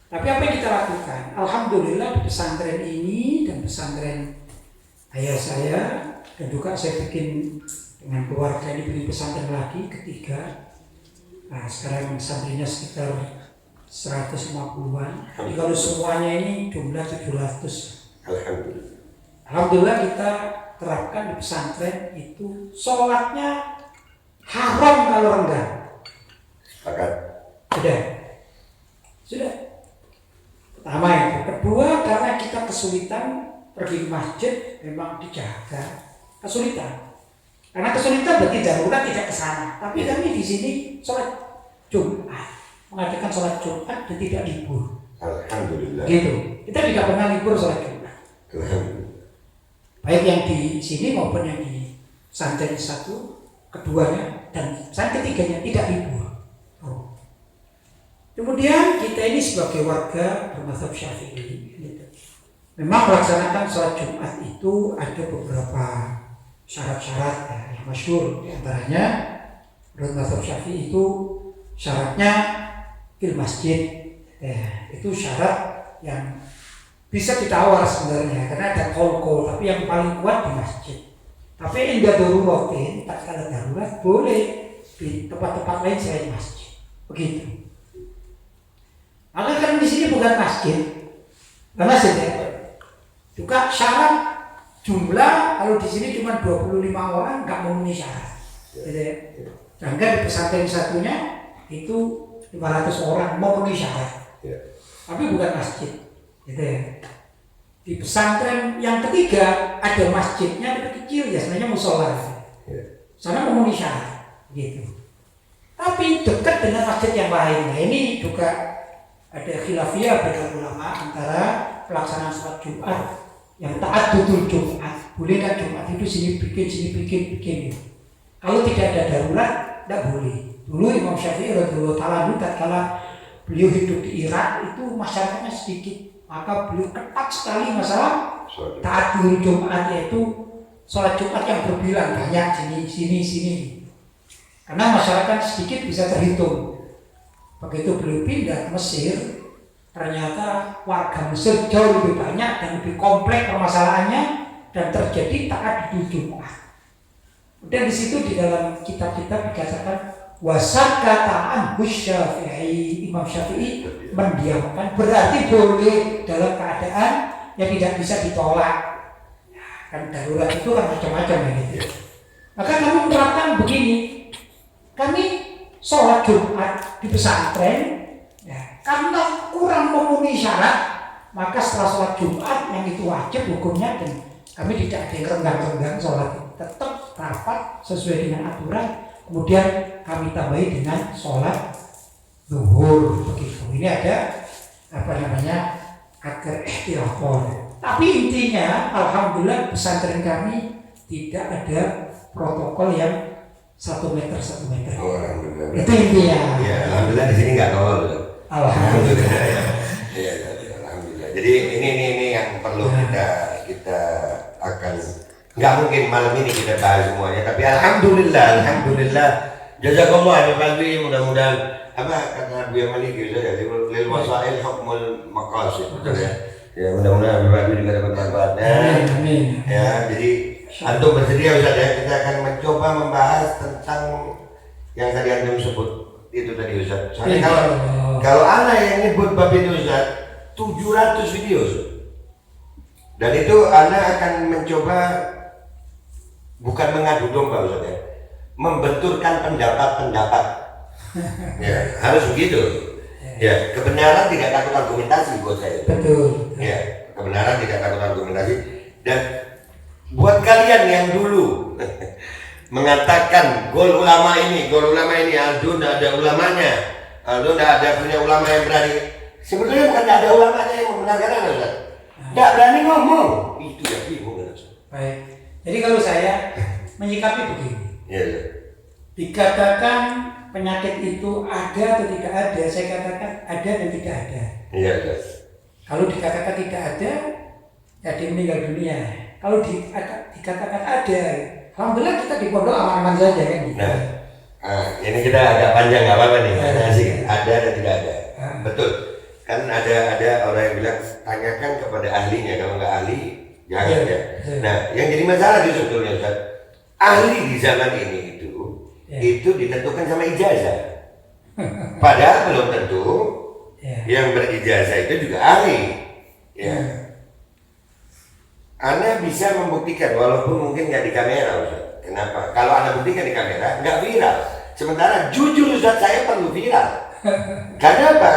[SPEAKER 4] Tapi apa yang kita lakukan? Alhamdulillah di pesantren ini dan pesantren ayah saya, dan juga saya bikin dengan keluarga ini bikin pesantren lagi ketiga. Nah sekarang santrinya sekitar 150-an. Jadi kalau semuanya ini jumlah 700.
[SPEAKER 1] Alhamdulillah.
[SPEAKER 4] Alhamdulillah kita terapkan di pesantren itu sholatnya haram kalau rendah.
[SPEAKER 1] Sepakat.
[SPEAKER 4] Sudah. Pertama itu. Kedua, karena kita kesulitan pergi ke masjid, memang dijaga kesulitan. Karena kesulitan berarti darurat tidak ke sana. Tapi kami di sini sholat Jumat, mengadakan sholat Jumat dan tidak libur.
[SPEAKER 1] Alhamdulillah.
[SPEAKER 4] Gitu. Kita tidak pernah libur sholat Jumat.
[SPEAKER 1] Alhamdulillah.
[SPEAKER 4] Baik yang di sini maupun yang di pesantren satu, keduanya dan pesantren ketiganya tidak libur. Kemudian kita ini sebagai warga bermadzhab Syafi'i, memang melaksanakan sholat Jumat itu ada beberapa syarat-syarat ya, yang masyhur. Di antaranya menurut mazhab Syafi'i itu syaratnya fil masjid. Itu syarat yang bisa ditawar sebenarnya karena ada kol-kol, tapi yang paling kuat di masjid. Tapi indah darurat, tak kala darurat boleh di tempat-tempat lain selain masjid. Begitu. Maka kan di sini bukan masjid, karena masjid juga syarat jumlah kalau di sini cuma 25 orang nggak memenuhi syarat. Sedangkan di pesantren satunya itu 500 orang memenuhi syarat, tapi bukan masjid. Di pesantren yang ketiga ada masjidnya tapi kecil ya, sebenarnya musola. Sana memenuhi syarat, gitu. Tapi dekat dengan masjid yang lain. Nah ini juga ada khilafiyah beda ulama antara pelaksanaan sholat Jumat yang taat betul Jumat. Boleh kan Jumat itu sini bikin. Kalau tidak ada darurat, tidak boleh. Dulu Imam Syafi'i radhiyallahu ta'ala tatkala beliau hidup di Irak itu masyarakatnya sedikit, maka beliau ketat sekali masalah taat dulu Jumat, yaitu sholat Jumat yang berbilang banyak sini. Karena masyarakat sedikit bisa terhitung. Begitu beliau pindah ke Mesir, ternyata warga Mesir jauh lebih banyak dan lebih kompleks permasalahannya dan terjadi taat di Jumat. Dan di situ di dalam kitab-kitab dikatakan wasakataan Syafi'i, Imam Syafi'i mendiamkan, berarti boleh dalam keadaan yang tidak bisa ditolak. Kan darurat itu kan macam-macam gitu. Maka kami menerapkan begini, kami sholat Jumat di pesantren ya, karena kurang memenuhi syarat, maka setelah sholat Jumat yang itu wajib hukumnya, dan kami tidak ada yang renggang-renggang sholat, tetap rapat sesuai dengan aturan. Kemudian kami tambahi dengan sholat zuhur begitu. Ini ada agar ikhtilafon. Tapi intinya alhamdulillah pesantren kami tidak ada protokol yang 1 meter.
[SPEAKER 1] Oh, alhamdulillah.
[SPEAKER 4] Itu intinya.
[SPEAKER 1] Ya, alhamdulillah di sini nggak tolol.
[SPEAKER 4] Alhamdulillah.
[SPEAKER 1] Iya, alhamdulillah. Jadi ini yang perlu kita akan, nggak mungkin malam ini kita bahas semuanya, tapi alhamdulillah. Jazakallah ya Fadli, mudah-mudahan apa kata Abu Maliki saja lil wasail hukmul maqasid, betul ya. Ya mudah-mudahan Bapak Ibu juga dapat manfaatnya.
[SPEAKER 4] Amin.
[SPEAKER 1] Ya, jadi antum bersedia Ustaz ya, kita akan mencoba membahas tentang yang tadi antum sebut itu tadi Ustaz. Soalnya kalau anak yang nyebut bab itu Ustaz 700 video Ustaz. Dan itu anak akan mencoba bukan mengadu domba Ustaz ya, membenturkan pendapat-pendapat. Ya, harus begitu. Ya, kebenaran tidak takut argumentasi buat saya.
[SPEAKER 4] Betul.
[SPEAKER 1] Ya, kebenaran tidak takut argumentasi. Dan buat kalian yang dulu mengatakan gol ulama ini, Aldo tidak ada ulamanya, Aldo tidak ada punya ulama yang berani. Sebetulnya bukan tidak ada ulamanya yang membenarkan Anda, Ustaz. Tidak berani ngomong. Itu yang bingung, Ustaz.
[SPEAKER 4] Baik. Jadi kalau saya menyikapi begini.
[SPEAKER 1] Ya, ya.
[SPEAKER 4] Dikatakan penyakit itu ada atau tidak ada, saya katakan ada dan tidak ada.
[SPEAKER 1] Iya, ya.
[SPEAKER 4] Kalau dikatakan tidak ada, ya dia meninggal dunia. Kalau dikatakan ada, alhamdulillah kita di pondok aman-aman saja kan.
[SPEAKER 1] Nah, ini kita agak panjang nggak apa-apa nih, asik. Ada dan tidak ada. Betul. Kan ada orang yang bilang tanyakan kepada ahlinya, kalau nggak ahli jangan ya. Nah, yang jadi masalah justru sebetulnya Ustaz, ahli di zaman ini itu ditentukan sama ijazah. Padahal belum tentu yang berijazah itu juga ahli. Ya. Anda bisa membuktikan walaupun mungkin nggak di kamera Ustaz. Kenapa? Kalau Anda buktikan di kamera nggak viral. Sementara jujur Ustaz saya perlu viral. Karena apa?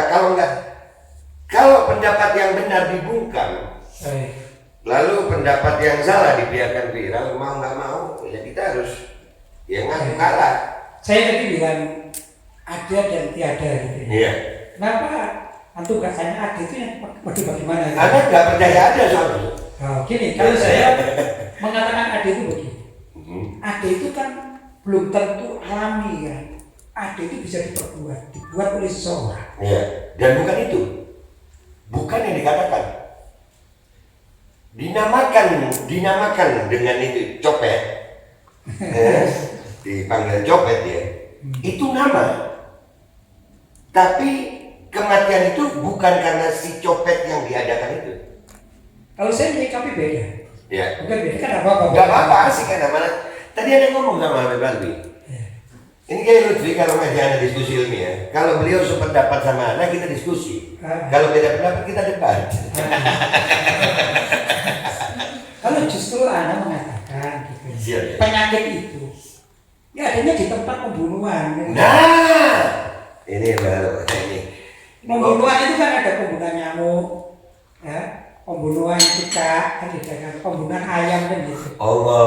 [SPEAKER 1] Kalau pendapat yang benar dibungkam, lalu pendapat yang salah dibiarkan viral, mau nggak mau ya kita harus ngaku kalah.
[SPEAKER 4] Saya tadi bilang ada dan tiada gitu.
[SPEAKER 1] Iya.
[SPEAKER 4] Kenapa antum gak tanya ada itu yang bagaimana?
[SPEAKER 1] Anda nggak percaya ada soalnya.
[SPEAKER 4] Gini, kalau saya mengatakan ada itu begini. Ada itu kan belum tentu alami kan. Ada itu bisa dibuat oleh seseorang.
[SPEAKER 1] Iya. Dan bukan itu. Bukan yang dikatakan. Dinamakan dengan itu copet. Dipanggil copet ya. Itu nama. Tapi kematian itu bukan karena si copet yang diadakan itu.
[SPEAKER 4] Kalau saya menyikapi beda.
[SPEAKER 1] Ya.
[SPEAKER 4] Bukan beda kan apa-apa.
[SPEAKER 1] Gak apa-apa sih kan mana. Tadi ada yang ngomong sama Habib Alwi. Ini kayak Lutfi kalau ngaji anak diskusi ilmiah. Kalau beliau sependapat sama anak kita diskusi. Kalau beda pendapat kita debat.
[SPEAKER 4] Kalau justru anak mengatakan gitu, penyakit itu ya adanya di tempat pembunuhan.
[SPEAKER 1] Nah, ini baru ini.
[SPEAKER 4] Pembunuhan itu kan ada pembunuhan nyamuk, ya, pembunuhan cicak, kan pembunuhan ayam kan gitu.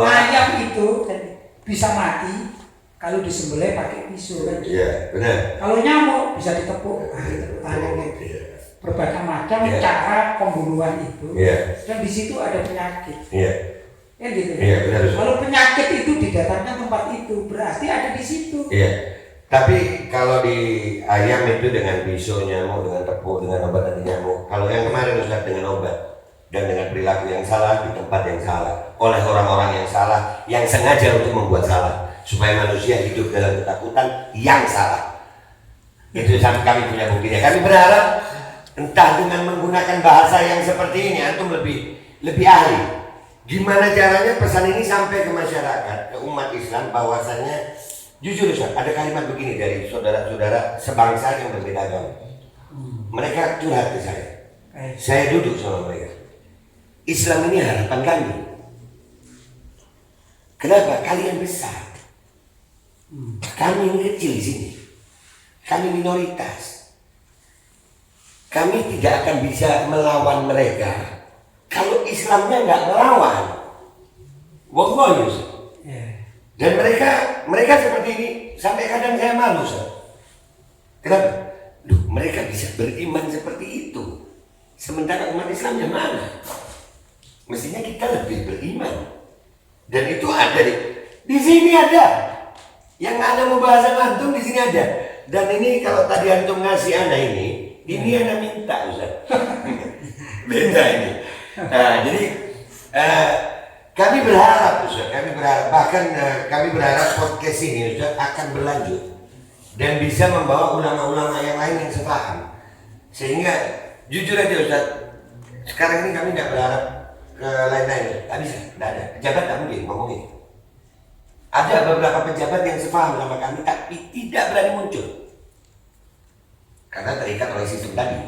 [SPEAKER 4] Ayam itu bisa mati kalau disembelih pakai pisau kan.
[SPEAKER 1] Iya, benar.
[SPEAKER 4] Kalau nyamuk bisa ditepuk, ditepuk tangan gitu. Berbagai macam cara pembunuhan itu. Dan di situ ada penyakit. Ya gitu.
[SPEAKER 1] Benar.
[SPEAKER 4] Kalau penyakit itu didatangkan tempat itu, berarti ada di situ.
[SPEAKER 1] Tapi kalau di ayam itu dengan pisau nyamuk, dengan tepuk, dengan obat anti nyamuk. Kalau yang kemarin Ustaz dengan obat dan dengan perilaku yang salah di tempat yang salah oleh orang-orang yang salah, yang sengaja untuk membuat salah supaya manusia hidup dalam ketakutan yang salah. Itu kami punya buktinya. Kami berharap entah dengan menggunakan bahasa yang seperti ini antum lebih ahli. Gimana caranya pesan ini sampai ke masyarakat, ke umat Islam bahwasanya jujur Ustaz, ada kalimat begini dari saudara-saudara sebangsa yang berbeda agama. Mereka curhat ke saya. Saya duduk sama mereka. Islam ini harapan kami. Kenapa? Kalian besar. Kami ini kecil di sini. Kami minoritas. Kami tidak akan bisa melawan mereka kalau Islamnya nggak melawan. Wallahi Ustaz. Dan mereka seperti ini sampai kadang saya malu Ustaz. Kenapa? Mereka bisa beriman seperti itu. Sementara umat Islamnya mana? Mestinya kita lebih beriman. Dan itu ada di sini ada. Yang Anda mau bahas sama antum di sini ada. Dan ini kalau tadi antum ngasih Anda ini Anda minta Ustaz. Beda ini. Nah, jadi kami berharap Ustaz, bahkan kami berharap podcast ini Ustaz akan berlanjut dan bisa membawa ulama-ulama yang lain yang sepaham. Sehingga jujur aja Ustaz, Sekarang ini kami tidak berharap ke lain-lain, tak bisa, tidak ada. Pejabat tak mungkin ngomongin. Ada beberapa pejabat yang sepaham sama kami, tapi tidak berani muncul. Karena terikat oleh sistem tadi.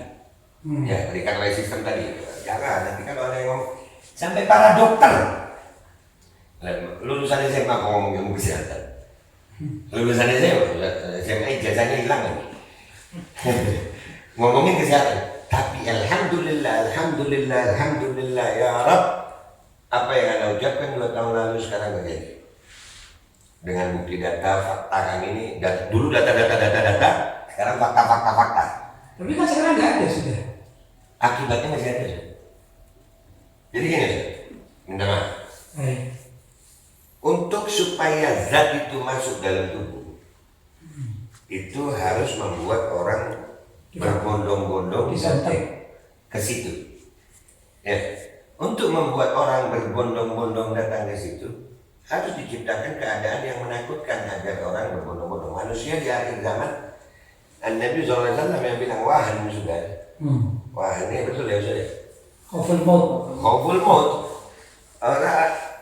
[SPEAKER 1] Ya, terikat oleh sistem tadi. Jangan, nanti kan ada yang ngomong. Sampai para dokter. Lulusan SMA kok ngomong ilmu kesehatan. Lulusan SMA ijazahnya hilang kan. Ngomongin kesehatan. Tapi alhamdulillah ya Rabb. Apa yang Anda ucapkan 2 tahun lalu sekarang terjadi. Dengan bukti data, fakta kami ini, dan dulu data, sekarang fakta.
[SPEAKER 4] Tapi kan sekarang nggak ada sudah.
[SPEAKER 1] Akibatnya masih ada. Jadi gini, minta maaf. Untuk supaya zat itu masuk dalam tubuh, itu harus membuat orang berbondong-bondong ke situ. Ya, untuk membuat orang berbondong-bondong datang ke situ, harus diciptakan keadaan yang menakutkan agar orang berbondong-bondong. Manusia di akhir zaman, Nabi SAW yang bilang wahan sudah. Wahan ini betul ya sudah. Khawful maut.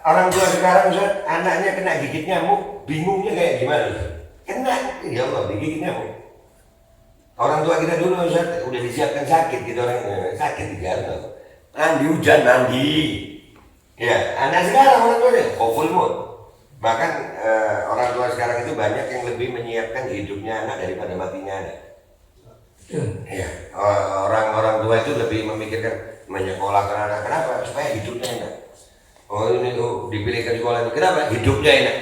[SPEAKER 1] Orang tua sekarang Ustaz, anaknya kena gigit nyamuk, bingungnya kayak gimana? Kena, ya Allah, digigit nyamuk. Orang tua kita dulu Ustaz, udah disiapkan sakit, gitu orang sakit di jalan. Mandi hujan, mandi. Ya, anak sekarang orang tuanya khawful maut. Bahkan orang tua sekarang itu banyak yang lebih menyiapkan hidupnya anak daripada matinya anak. Ya, orang tua itu lebih memikirkan menyekolahkan anak. Kenapa? Supaya hidupnya enak. Oh ini dipilihkan sekolah itu. Kenapa? Hidupnya enak.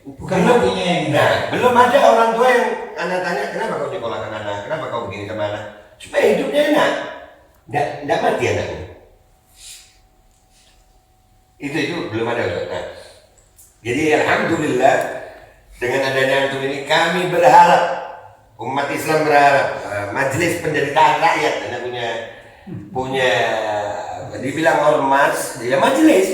[SPEAKER 4] Bukan matinya yang enak.
[SPEAKER 1] Nah, belum ada orang tua yang anak tanya kenapa kau sekolahkan anak? Kenapa kau begini sama anak? Supaya hidupnya enak. Nggak mati anaknya. Itu belum ada. Nah, jadi alhamdulillah dengan adanya antum ini kami berharap, umat Islam berharap, majelis penderitaan rakyat karena punya dibilang ormas, ya majelis.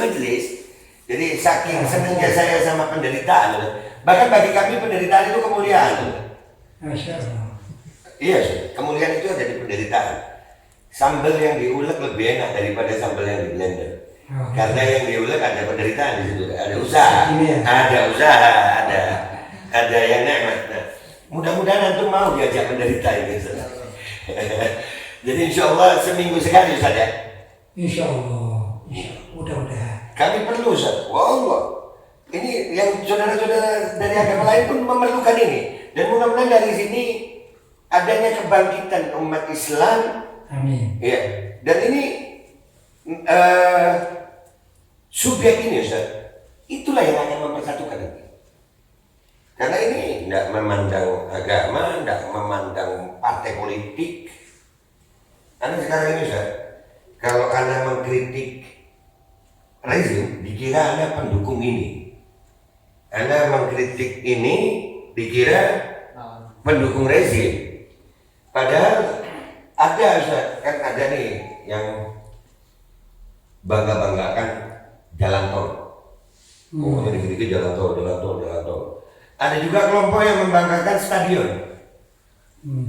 [SPEAKER 1] Jadi saking senangnya saya sama penderitaan, bahkan bagi kami penderitaan itu kemuliaan.
[SPEAKER 4] Masya Allah.
[SPEAKER 1] Iya, kemuliaan itu ada di penderitaan. Sambal yang diulek lebih enak daripada sambal yang di blender. Karena yang diulek ada penderitaan di situ, ada usaha, ada yang nikmat. Nah, mudah-mudahan antum mau diajak menderita ini. Jadi insya Allah seminggu sekali Ustaz ya.
[SPEAKER 4] Insya Allah, mudah-mudahan.
[SPEAKER 1] Kami perlu Ustaz, wallah. Ini yang saudara-saudara dari agama lain pun memerlukan ini. Dan mudah-mudahan dari sini adanya kebangkitan umat Islam.
[SPEAKER 4] Amin.
[SPEAKER 1] Ya. Dan ini subjek ini Ustaz, itulah yang akan mempersatukan nanti. Karena ini tidak memandang agama, tidak memandang partai politik. Anda sekarang ini Ustaz, kalau Anda mengkritik rezim, dikira Anda pendukung ini. Anda mengkritik ini, dikira pendukung rezim. Padahal ada Ustaz, kan ada nih yang bangga-banggakan jalan tol. Pokoknya dikit-dikit jalan tol. Ada juga kelompok yang membanggakan stadion.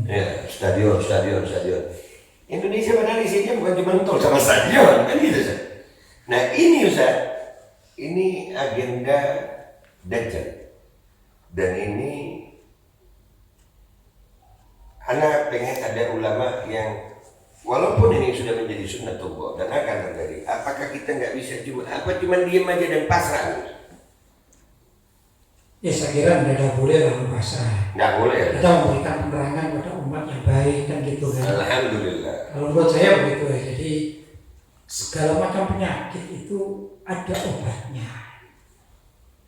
[SPEAKER 1] Ya, stadion. Indonesia padahal isinya bukan cuma tol sama stadion, kan gitu Ustaz. Nah ini Ustaz, ini agenda Dajjal. Dan ini Ana pengen ada ulama yang walaupun ini sudah menjadi sunnatullah dan akan terjadi, apakah kita nggak bisa cuma diam aja dan pasrah?
[SPEAKER 4] Ya saya kira tidak boleh lalu pasrah.
[SPEAKER 1] Nggak boleh ya?
[SPEAKER 4] Kita memberikan penerangan pada umat yang baik kan gitu kan.
[SPEAKER 1] Alhamdulillah.
[SPEAKER 4] Kalau menurut saya begitu ya. Jadi segala macam penyakit itu ada obatnya.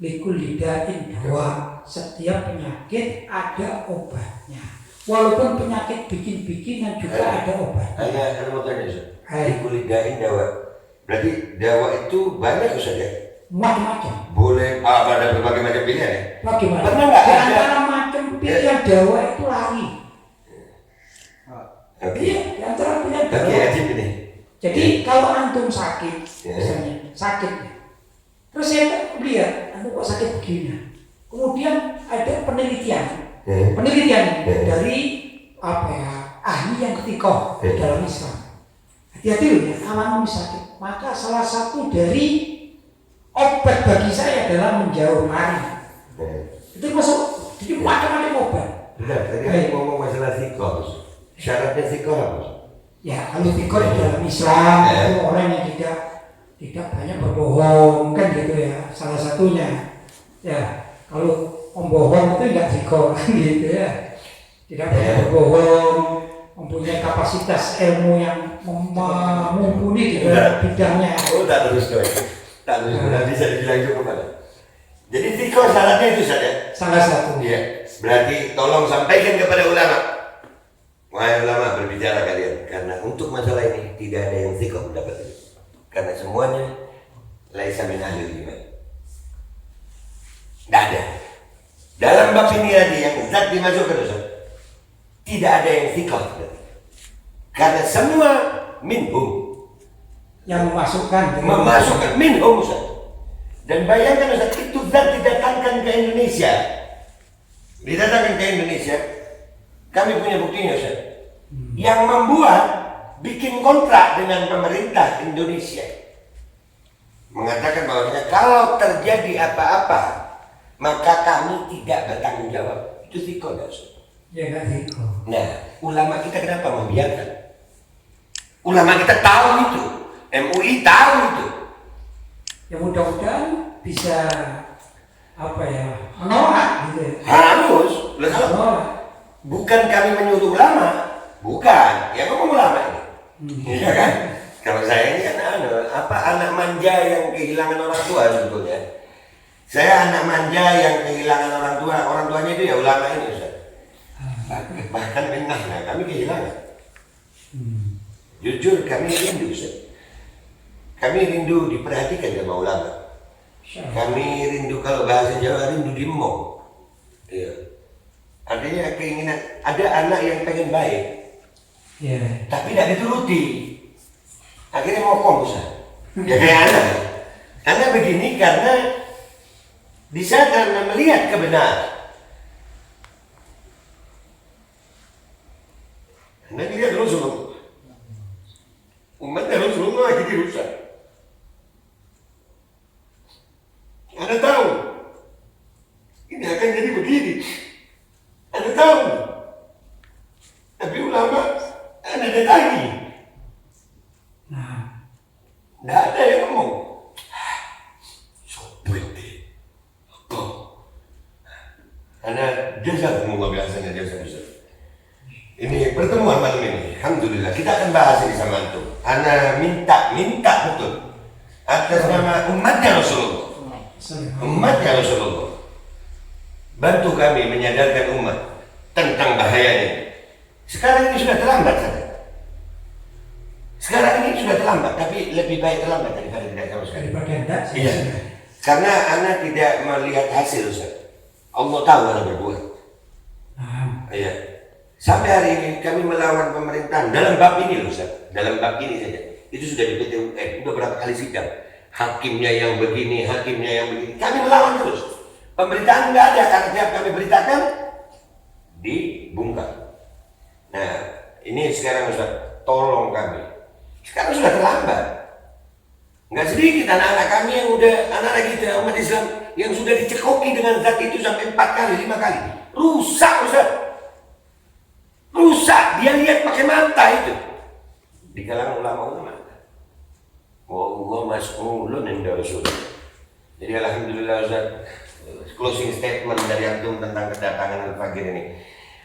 [SPEAKER 4] Likul lidain dawa. Setiap penyakit ada obatnya. Walaupun penyakit bikin-bikinan juga ada obatnya.
[SPEAKER 1] Ada mau tanya Ustaz. Likul lidain dawa. Berarti dawa itu banyak Ustaz ya?
[SPEAKER 4] Macam-macam.
[SPEAKER 1] Boleh, ada berbagai macam pilihan ya?
[SPEAKER 4] Bagaimana?
[SPEAKER 1] Pernah nggak
[SPEAKER 4] Di
[SPEAKER 1] ada?
[SPEAKER 4] antara macam pilihan dawa itu lari.
[SPEAKER 1] Oke.
[SPEAKER 4] Iya, di antara pilihan dawa.
[SPEAKER 1] Oke, ajib ini.
[SPEAKER 4] Jadi kalau antum sakit, misalnya sakit, terus saya lihat antum kok sakit begini. Kemudian ada penelitian dari ahli yang ketiga dalam Islam. hati-hati loh ya, awanmu sakit. Maka salah satu dari obat bagi saya adalah menjauh lari. Itu masuk, jadi macam-macam obat.
[SPEAKER 1] Sudah, tadi aku ngomong masalah sikoh. Syaratnya sikoh apa?
[SPEAKER 4] Ya, kalau sikoh di dalam Islam itu orang yang tidak banyak berbohong, kan gitu ya. Salah satunya, ya kalau pembohong itu enggak sikoh, gitu ya. Tidak banyak berbohong, mempunyai kapasitas ilmu yang mumpuni di dalam bidangnya.
[SPEAKER 1] Oh, tak terus doi. Tak terus, nanti bisa dibilang itu kemana? Jadi sikoh syaratnya itu saja.
[SPEAKER 4] Salah satu.
[SPEAKER 1] Iya, berarti tolong sampaikan kepada ulama. Wahai ulama, berbicara kalian, karena untuk masalah ini tidak ada yang sikoh mendapat ini. Karena semuanya laisa min ahli iman. Tidak ada. Dalam bab ini tadi yang zat dimasukkan Ustaz, tidak ada yang sikoh. Karena semua minhum.
[SPEAKER 4] Yang
[SPEAKER 1] Memasukkan minhum Ustaz. Dan bayangkan Ustaz, itu zat didatangkan ke Indonesia. Didatangkan ke Indonesia. Kami punya buktinya Ustaz. Yang membuat bikin kontrak dengan pemerintah Indonesia. Mengatakan bahwasanya kalau terjadi apa-apa, maka kami tidak bertanggung jawab. Itu sikoh Ustaz.
[SPEAKER 4] Ya nggak sikoh.
[SPEAKER 1] Nah, ulama kita kenapa membiarkan? Ulama kita tahu itu. MUI tahu itu.
[SPEAKER 4] Ya mudah-mudahan bisa menolak gitu ya.
[SPEAKER 1] Harus.
[SPEAKER 4] Menolak.
[SPEAKER 1] Bukan kami menyuruh ulama, bukan. Ya ngomong ulama ini. Iya kan? Kalau saya ini kan anak manja yang kehilangan orang tua sebetulnya. Saya anak manja yang kehilangan orang tuanya itu ya ulama ini Ustaz. Bahkan benar, kami kehilangan. Jujur kami rindu Ustaz. Kami rindu diperhatikan sama ulama. Kami rindu, kalau bahasa Jawa, rindu dimong. Iya. Artinya keinginan, ada anak yang pengen baik, tapi tidak dituruti. Akhirnya mokong Ustaz. Ya kayak anak begini karena bisa karena melihat kebenaran. Anak lihat Rasulullah. Umatnya Rasulullah lagi dirusak. Anda tahu ini akan jadi begini. Anda tahu, tapi ulama Anda datangi. Tidak ada yang ngomong. Seperti apa? Anda jasa semua biasanya jasa. Ini pertemuan malam ini, alhamdulillah kita akan bahas ini sama antum. Anda minta betul atas nama umatnya Rasulullah. Umatnya Rasulullah, bantu kami menyadarkan umat tentang bahayanya. Sekarang ini sudah terlambat saja. Sekarang ini sudah terlambat, tapi lebih baik terlambat daripada tidak sama sekali. Iya. Karena anak tidak melihat hasil Ustaz. Allah tahu anak berbuat. Iya. Sampai hari ini kami melawan pemerintahan dalam bab ini loh Ustaz. Dalam bab ini saja. Itu sudah di PT UN, beberapa kali sidang. Hakimnya yang begini, hakimnya yang begini. Kami melawan terus. Pemberitaan nggak ada, karena tiap kami beritakan dibungkam. Nah, ini sekarang Ustaz, tolong kami. Sekarang sudah terlambat. Nggak sedikit anak-anak kami yang udah, anak-anak kita umat Islam yang sudah dicekoki dengan zat itu sampai 4 kali, 5 kali. Rusak Ustaz. Rusak, dia lihat pakai mata itu. Di kalangan ulama-ulama. Allah mas'ulun inda Rasul. Jadi alhamdulillah Ustaz, closing statement dari antum tentang kedatangan Al-Fagir ini.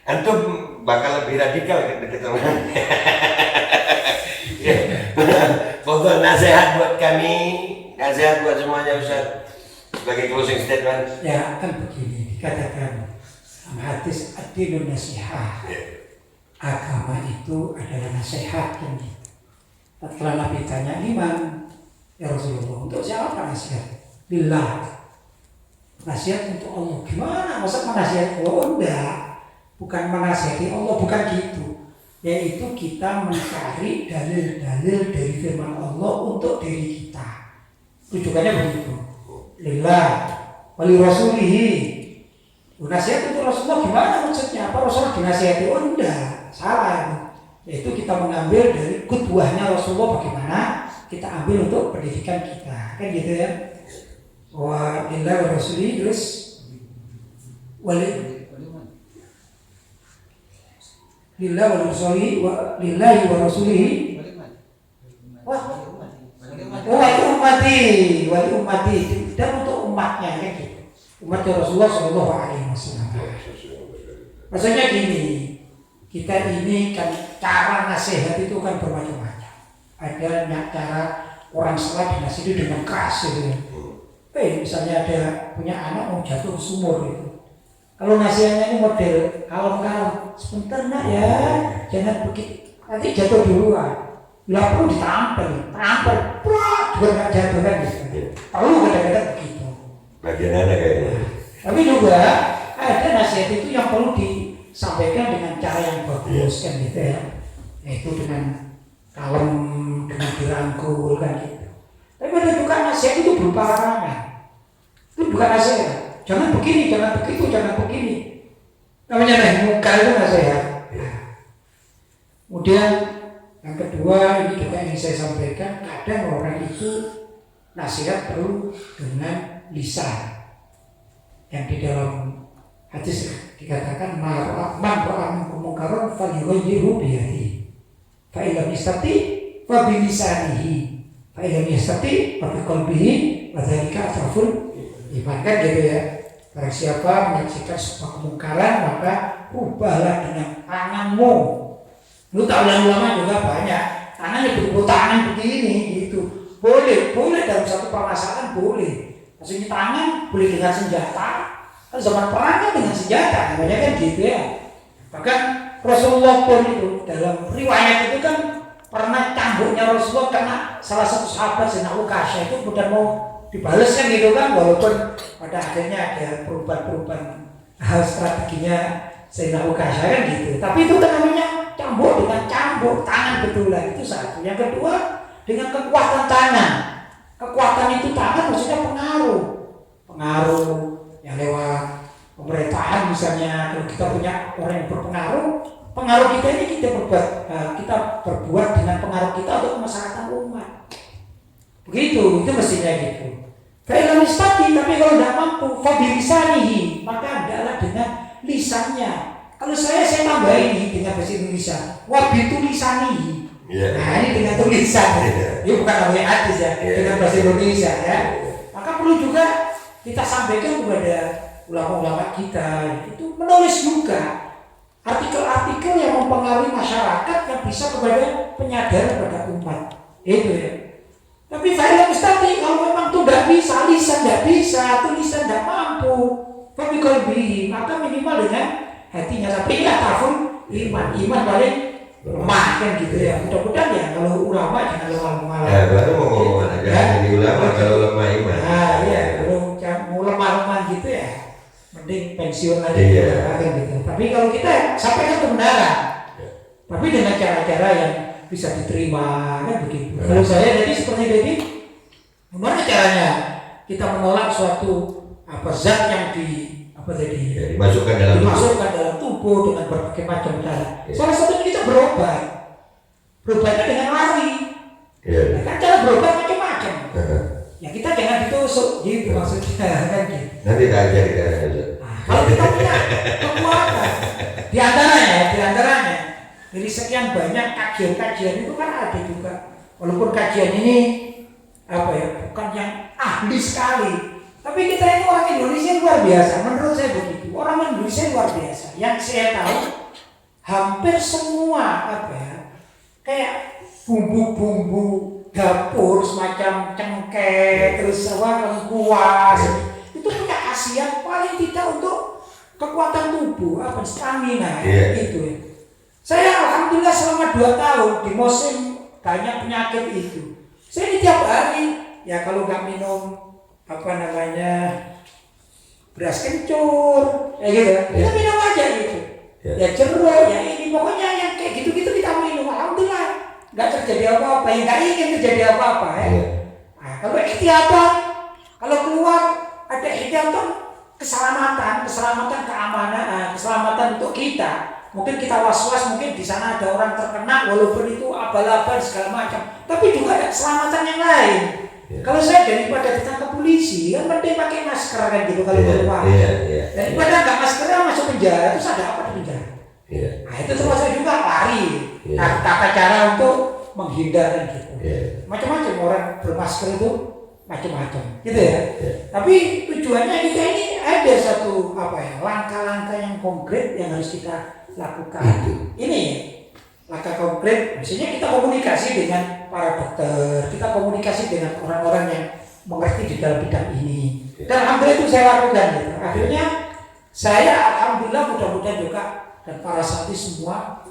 [SPEAKER 1] Antum bakal lebih radikal dekat sama pokok nasihat buat kami, nasihat buat semuanya Ustaz. Sebagai closing statement.
[SPEAKER 4] Ya kan begini, dikatakan dalam hadis ad-dinun nasihah. Agama itu adalah nasihat kan gitu. Setelah Nabi tanya, iman ya Rasulullah, untuk siapa nasihat? Billah. Nasihat untuk Allah. Gimana? Masa menasihati Allah? Enggak. Bukan menasihati Allah, bukan gitu. Yaitu kita mencari dalil-dalil dari firman Allah untuk diri kita. Rujukannya begitu. Lillah wali rasulihi. Nasihat untuk Rasulullah gimana maksudnya? Apa Rasulullah dinasihati? Oh enggak. Salah. Yaitu kita mengambil dari qudwahnya Rasulullah, bagaimana kita ambil untuk pendidikan kita, kan gitu ya. Wa lillahi wa rasulihi, terus lillahi wa rasulihi wali ummati, dan untuk umatnya, kan gitu. Umatnya Rasulullah Shallallahu Alaihi Wasallam. Maksudnya gini, kita ini kan cara nasihat itu kan bermacam-macam. Ada cara orang salah dinasihati dengan keras gitu. Misalnya ada punya anak mau jatuh ke sumur gitu. Kalau nasihatnya ini model kalem-kalem, sebentar nak ya, jangan begitu, nanti jatuh duluan. Bila perlu ditampar, juga nggak jatuh kan gitu. Perlu kadang-kadang begitu.
[SPEAKER 1] Bagian anak kayaknya.
[SPEAKER 4] Tapi juga ada nasihat itu yang perlu disampaikan dengan cara yang bagus, kan gitu ya. Yaitu dengan kalem, dengan dirangkul, kan gitu. Tapi ada juga nasihat itu berupa larangan. Itu bukan nasihat. Jangan begini, jangan begitu, jangan begini. Namanya naik muka itu nasihat. Kemudian yang kedua, ini juga yang saya sampaikan, kadang orang itu nasihat perlu dengan lisan. Yang di dalam hadis dikatakan man ra'a minkum munkaran falyughayyirhu biyadihi. Fa illam yastati fa bi lisanihi. Fa illam yastati fa bi qalbihi, wa dzalika atraful iman, kan gitu ya. Barang siapa menyaksikan sebuah kemungkaran, maka ubahlah dengan tanganmu. Lu tahu ulama juga banyak, tangannya berupa tangan begini gitu. Boleh dalam satu permasalahan boleh. Maksudnya tangan boleh dengan senjata. Kan zaman perang kan dengan senjata, namanya kan gitu ya. Bahkan Rasulullah pun itu dalam riwayat itu kan pernah cambuknya Rasulullah karena salah satu sahabat Sayyidina Ukasha itu kemudian mau dibales kan gitu kan, walaupun pada akhirnya ada perubahan strateginya Sayyidina Ukasha kan gitu. Tapi itu kan namanya cambuk dengan cambuk tangan betulan, itu satu. Yang kedua dengan kekuatan tangan. Kekuatan itu tangan maksudnya pengaruh yang lewat pemerintahan misalnya. Kalau kita punya orang yang berpengaruh, pengaruh kita ini kita berbuat dengan pengaruh kita untuk kemaslahatan umat. Begitu, itu mestinya gitu. Fa'ilam istati, tapi kalau tidak mampu, fabilisanihi, maka adalah dengan lisannya. Kalau saya tambah ini dengan bahasa Indonesia, wabitu lisanihi. Nah ini dengan tulisan, ini bukan namanya hadis ya, dengan bahasa Indonesia ya. Maka perlu juga kita sampaikan kepada ulama-ulama kita, itu menulis juga artikel-artikel yang mempengaruhi masyarakat yang bisa kepada penyadaran pada umat. Itu ya. Tapi fa'ilam istati, kalau memang itu tidak bisa, lisan tidak bisa, tulisan tidak mampu, fabiqalbihi, maka minimal dengan hatinya. Tapi ya tafun iman paling lemah kan gitu ya. Mudah-mudahan ya kalau ulama jangan lemah-lemah.
[SPEAKER 1] Ya baru mau ngomong aja jadi ulama kalau lemah iman.
[SPEAKER 4] Nah ya kalau mau lemah-lemah gitu ya, mending pensiun aja gitu. Tapi kalau kita sampaikan kebenaran, tapi dengan cara-cara yang bisa diterima kan begitu. Kalau saya jadi seperti ini, gimana caranya kita menolak suatu zat yang dimasukkan dalam tubuh dengan berbagai macam cara. Salah satunya kita berobatnya dengan lari. Kan cara berobat macam-macam. Ya kita jangan ditusuk gitu maksudnya kan gitu.
[SPEAKER 1] Nanti tak ajar
[SPEAKER 4] Kalau kita punya kekuatan, di antaranya dari sekian banyak kajian-kajian itu kan ada juga, walaupun kajian ini bukan yang ahli sekali, tapi kita ini orang Indonesia luar biasa, menurut saya begitu. Orang Indonesia luar biasa. Yang saya tahu hampir semua kayak bumbu-bumbu dapur semacam cengkeh, terus lengkuas, itu punya khasiat paling tidak untuk kekuatan tubuh, stamina gitu ya. Saya alhamdulillah selama 2 tahun di musim banyak penyakit itu. Saya ini tiap hari ya kalau nggak minum beras kencur ya gitu, kita minum aja gitu. Ya jeruk, ya ini pokoknya yang kayak gitu-gitu kita minum. Alhamdulillah nggak terjadi apa-apa, yang nggak ingin terjadi apa-apa ya. Nah, kalau ikhtiatan, kalau keluar ada ikhtiatan keselamatan, keamanan, keselamatan untuk kita. mungkin kita was-was, mungkin di sana ada orang terkena walaupun itu abal-abal segala macam, tapi juga ada keselamatan yang lain. Kalau saya daripada ditangkap polisi, kan penting pakai masker kan gitu kalau keluar. Daripada nggak masker masuk penjara, itu ada apa di penjara? Nah itu termasuk juga lari. Nah, tata cara untuk menghindar gitu. Macam-macam orang bermasker itu macam-macam, gitu ya. Tapi tujuannya kita ini ada satu langkah-langkah yang konkret yang harus kita lakukan. Ini langkah konkret, misalnya kita komunikasi dengan para dokter, kita komunikasi dengan orang-orang yang mengerti di dalam bidang ini. Dan alhamdulillah itu saya lakukan gitu. Akhirnya saya alhamdulillah mudah-mudahan juga dan para santri semua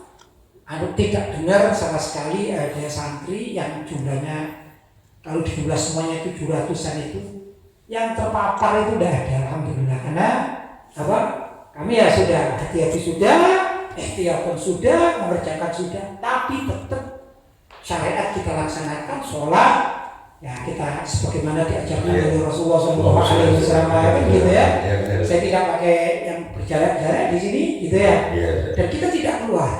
[SPEAKER 4] tidak dengar sama sekali ada santri yang jumlahnya kalau dijumlah semuanya itu 700-an itu yang terpapar itu tidak ada, alhamdulillah. Karena kami ya sudah hati-hati sudah, ikhtiar sudah, mengerjakan sudah, tapi tetap syariat kita laksanakan, sholat ya kita sebagaimana diajarkan oleh Rasulullah SAW gitu ya. Saya tidak pakai yang berjarak-jarak di sini gitu ya. Dan kita tidak keluar.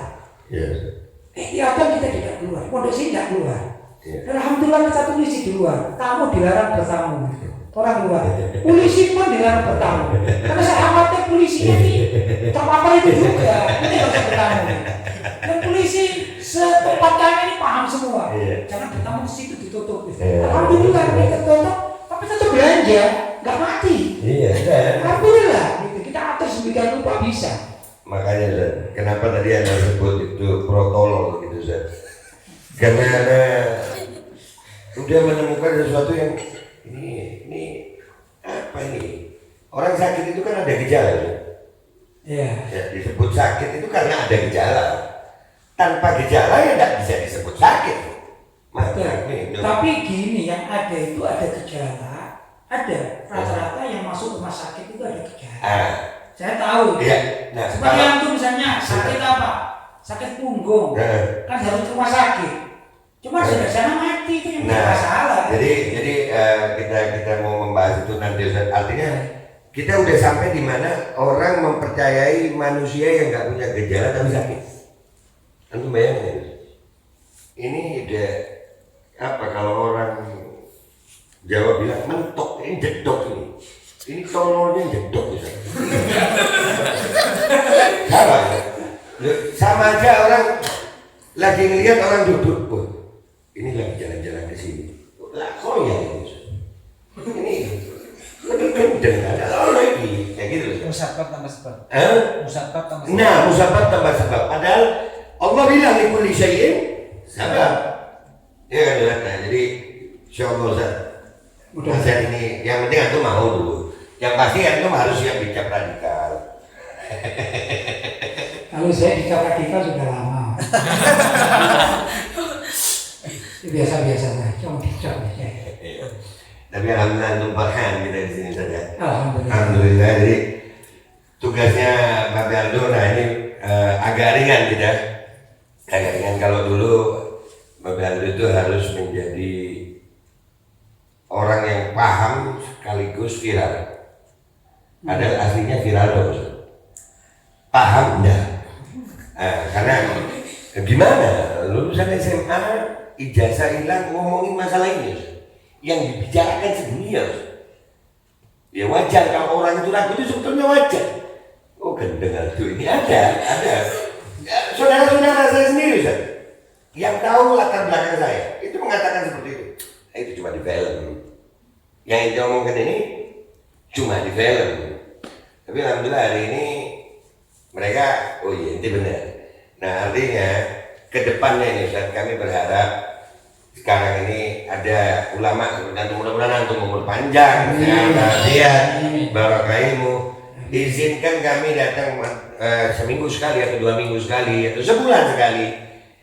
[SPEAKER 4] Ikhtiar kita tidak keluar, pondok sini tidak keluar. Dan alhamdulillah kita tulis di luar, tamu dilarang bertamu. Orang luar, polisi pun dilarang bertamu. Karena saya khawatir polisinya ini terpapar itu juga, ini harus bertamu. Dan polisi setempat kami ini paham semua. Jangan bertamu ke situ ditutup. Alhamdulillah mereka tutup, tapi tetap belanja, nggak mati. Alhamdulillah, kita atur sedemikian rupa bisa.
[SPEAKER 1] Makanya Zat, kenapa tadi Anda sebut itu protolol gitu Zat? Karena Anda sudah menemukan sesuatu yang ini apa ini? Orang sakit itu kan ada gejala ya, disebut sakit itu karena ada gejala. Tanpa gejala ya tidak bisa disebut sakit.
[SPEAKER 4] Tapi gini, yang ada itu ada gejala, ada rata-rata yang masuk rumah sakit itu ada gejala. Saya tahu.
[SPEAKER 1] Nah,
[SPEAKER 4] seperti yang itu misalnya sakit apa? Sakit punggung, kan harus ke rumah sakit. Cuma sudah sana mati itu yang masalah.
[SPEAKER 1] Jadi kita mau membahas itu nanti. Artinya kita udah sampai di mana orang mempercayai manusia yang nggak punya gejala tapi sakit. Tentu bayangin. Ini udah apa kalau orang Jawa bilang mentok, ini jedok ini. Ini tololnya jedok bisa. Sama aja orang lagi ngelihat orang duduk pun. Ini lagi jalan-jalan ke sini. Lah kok ya ini lebih gendeng ada lagi kayak gitu.
[SPEAKER 3] Musabab tambah sebab. Musabab tambah sebab.
[SPEAKER 1] Nah, musabab tambah sebab. Padahal Allah bilang di kulli syai'in sabab. Ya kan? Nah, jadi insyaallah Ustaz. Mudah-mudahan ini yang penting antum mau dulu. Yang pasti antum harus siap dicap radikal.
[SPEAKER 4] Kalau saya dicap radikal sudah lama. Biasa-biasa lah, cuma dicap aja.
[SPEAKER 1] Tapi alhamdulillah antum farhan kita di sini saja.
[SPEAKER 4] Alhamdulillah.
[SPEAKER 1] Jadi tugasnya Pak Aldo nah ini agak ringan kita. Agak ringan kalau dulu Pak Aldo itu harus menjadi orang yang paham sekaligus viral. Padahal aslinya viral dong. Paham enggak? Karena gimana? Lulusan SMA ijazah hilang ngomongin masalah ini yang dibicarakan sedunia. Ya wajar kalau orang itu ragu itu sebetulnya wajar. Oh gendeng itu ini ada. Ya, saudara-saudara saya sendiri Ustaz, yang tahu latar belakang saya itu mengatakan seperti itu. Itu cuma di film. Yang itu ngomongkan ini cuma di film. Tapi alhamdulillah hari ini mereka, oh iya itu benar. Nah artinya ke depannya ini Ustaz, kami berharap sekarang ini ada ulama dan mudah-mudahan antum umur panjang, sehat, barakah ilmu. Izinkan kami datang seminggu sekali atau 2 minggu sekali atau sebulan sekali.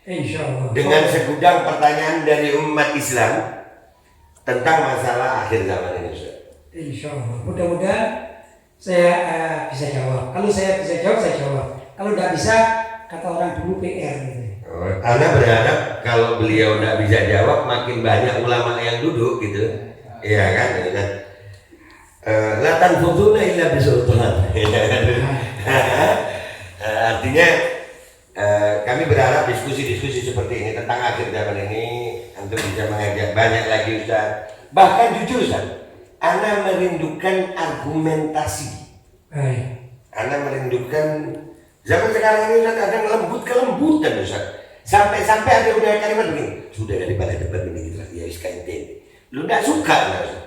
[SPEAKER 4] Insyaallah. Dengan
[SPEAKER 1] segudang pertanyaan dari umat Islam tentang masalah akhir zaman ini Ustaz.
[SPEAKER 4] Insyaallah. Mudah-mudahan saya bisa jawab. Kalau saya bisa jawab, saya jawab. Kalau tidak bisa, kata orang dulu PR gitu.
[SPEAKER 1] Anda berharap kalau beliau tidak bisa jawab, makin banyak ulama yang duduk gitu. Iya kan? La tanfuduna illa bisultan. Artinya sudah mengajak banyak lagi Ustaz. Bahkan jujur Ustaz, ana merindukan argumentasi.
[SPEAKER 4] Baik.
[SPEAKER 1] Ana merindukan zaman sekarang ini Ustaz ada kelembutan Ustaz. Sampai-sampai ada udah kalimat begini, sudah daripada debat ini gitu lah, ya iskainte. Lu enggak suka enggak Ustaz?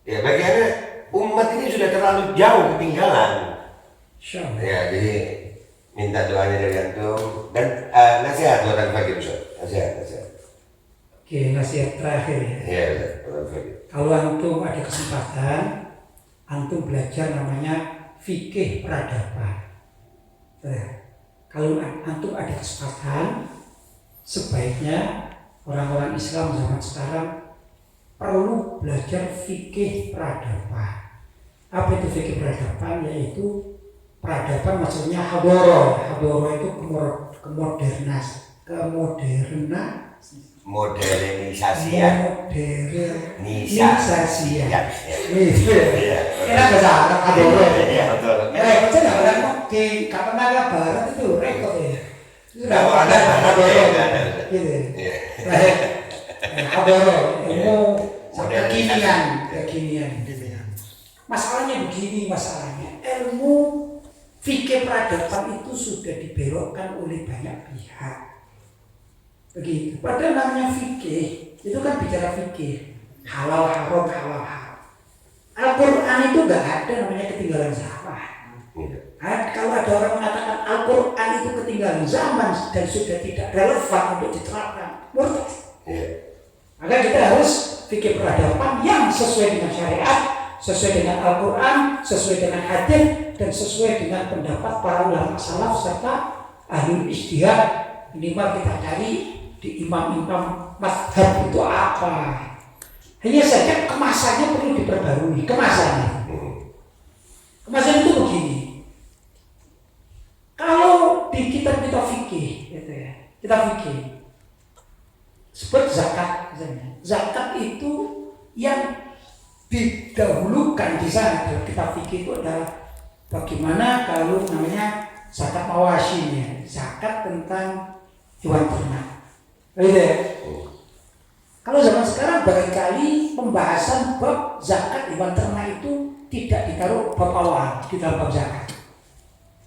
[SPEAKER 1] Ya bagi ana umat ini sudah terlalu jauh ketinggalan.
[SPEAKER 4] Insyaallah.
[SPEAKER 1] Ya jadi minta doanya dari antum dan nasihat buat Al-Fakir Ustaz. Nasihat.
[SPEAKER 4] Oke, nasihat terakhir ya.
[SPEAKER 1] Iya Ustaz, buat Al-Fakir.
[SPEAKER 4] Kalau antum ada kesempatan, antum belajar namanya fikih peradaban. Kalau antum ada kesempatan, sebaiknya orang-orang Islam zaman sekarang perlu belajar fikih peradaban. Apa itu fikih peradaban? Yaitu peradaban maksudnya hadoro. Hadoro itu
[SPEAKER 1] Modernisasi.
[SPEAKER 4] Enak bahasa Arab hadoro.
[SPEAKER 1] Iya betul.
[SPEAKER 4] Baca nggak pernah di Kapanagara Barat itu rekod ya. Sudah
[SPEAKER 1] Kalau ada
[SPEAKER 4] hadoro,
[SPEAKER 1] ada.
[SPEAKER 4] gitu.
[SPEAKER 1] Iya.
[SPEAKER 4] Baik. Hadoro, ilmu
[SPEAKER 1] Modernisasi.
[SPEAKER 4] kekinian. Masalahnya begini, ilmu fikih peradaban itu sudah dibelokkan oleh banyak pihak. Begitu. Padahal namanya fikih, itu kan bicara fikih. Halal haram, halal haram. Al-Quran itu nggak ada namanya ketinggalan zaman. Kalau ada orang mengatakan Al-Quran itu ketinggalan zaman dan sudah tidak relevan untuk diterapkan, murtad. Maka kita harus fikih peradaban yang sesuai dengan syariat, sesuai dengan Al-Quran, sesuai dengan hadis, dan sesuai dengan pendapat para ulama salaf serta ahli ijtihad. Minimal kita cari di imam-imam mazhab itu apa. Hanya saja kemasannya perlu diperbarui. Kemasan itu begini. Kalau di kitab-kitab fikih, gitu ya, kitab fikih seperti zakat misalnya. Zakat itu yang didahulukan di sana dalam kitab fikih itu adalah bagaimana kalau namanya zakat mawasyinya, zakat tentang hewan ternak. Gitu ya. Kalau zaman sekarang barangkali pembahasan bab zakat hewan ternak itu tidak ditaruh bab awal di dalam bab zakat.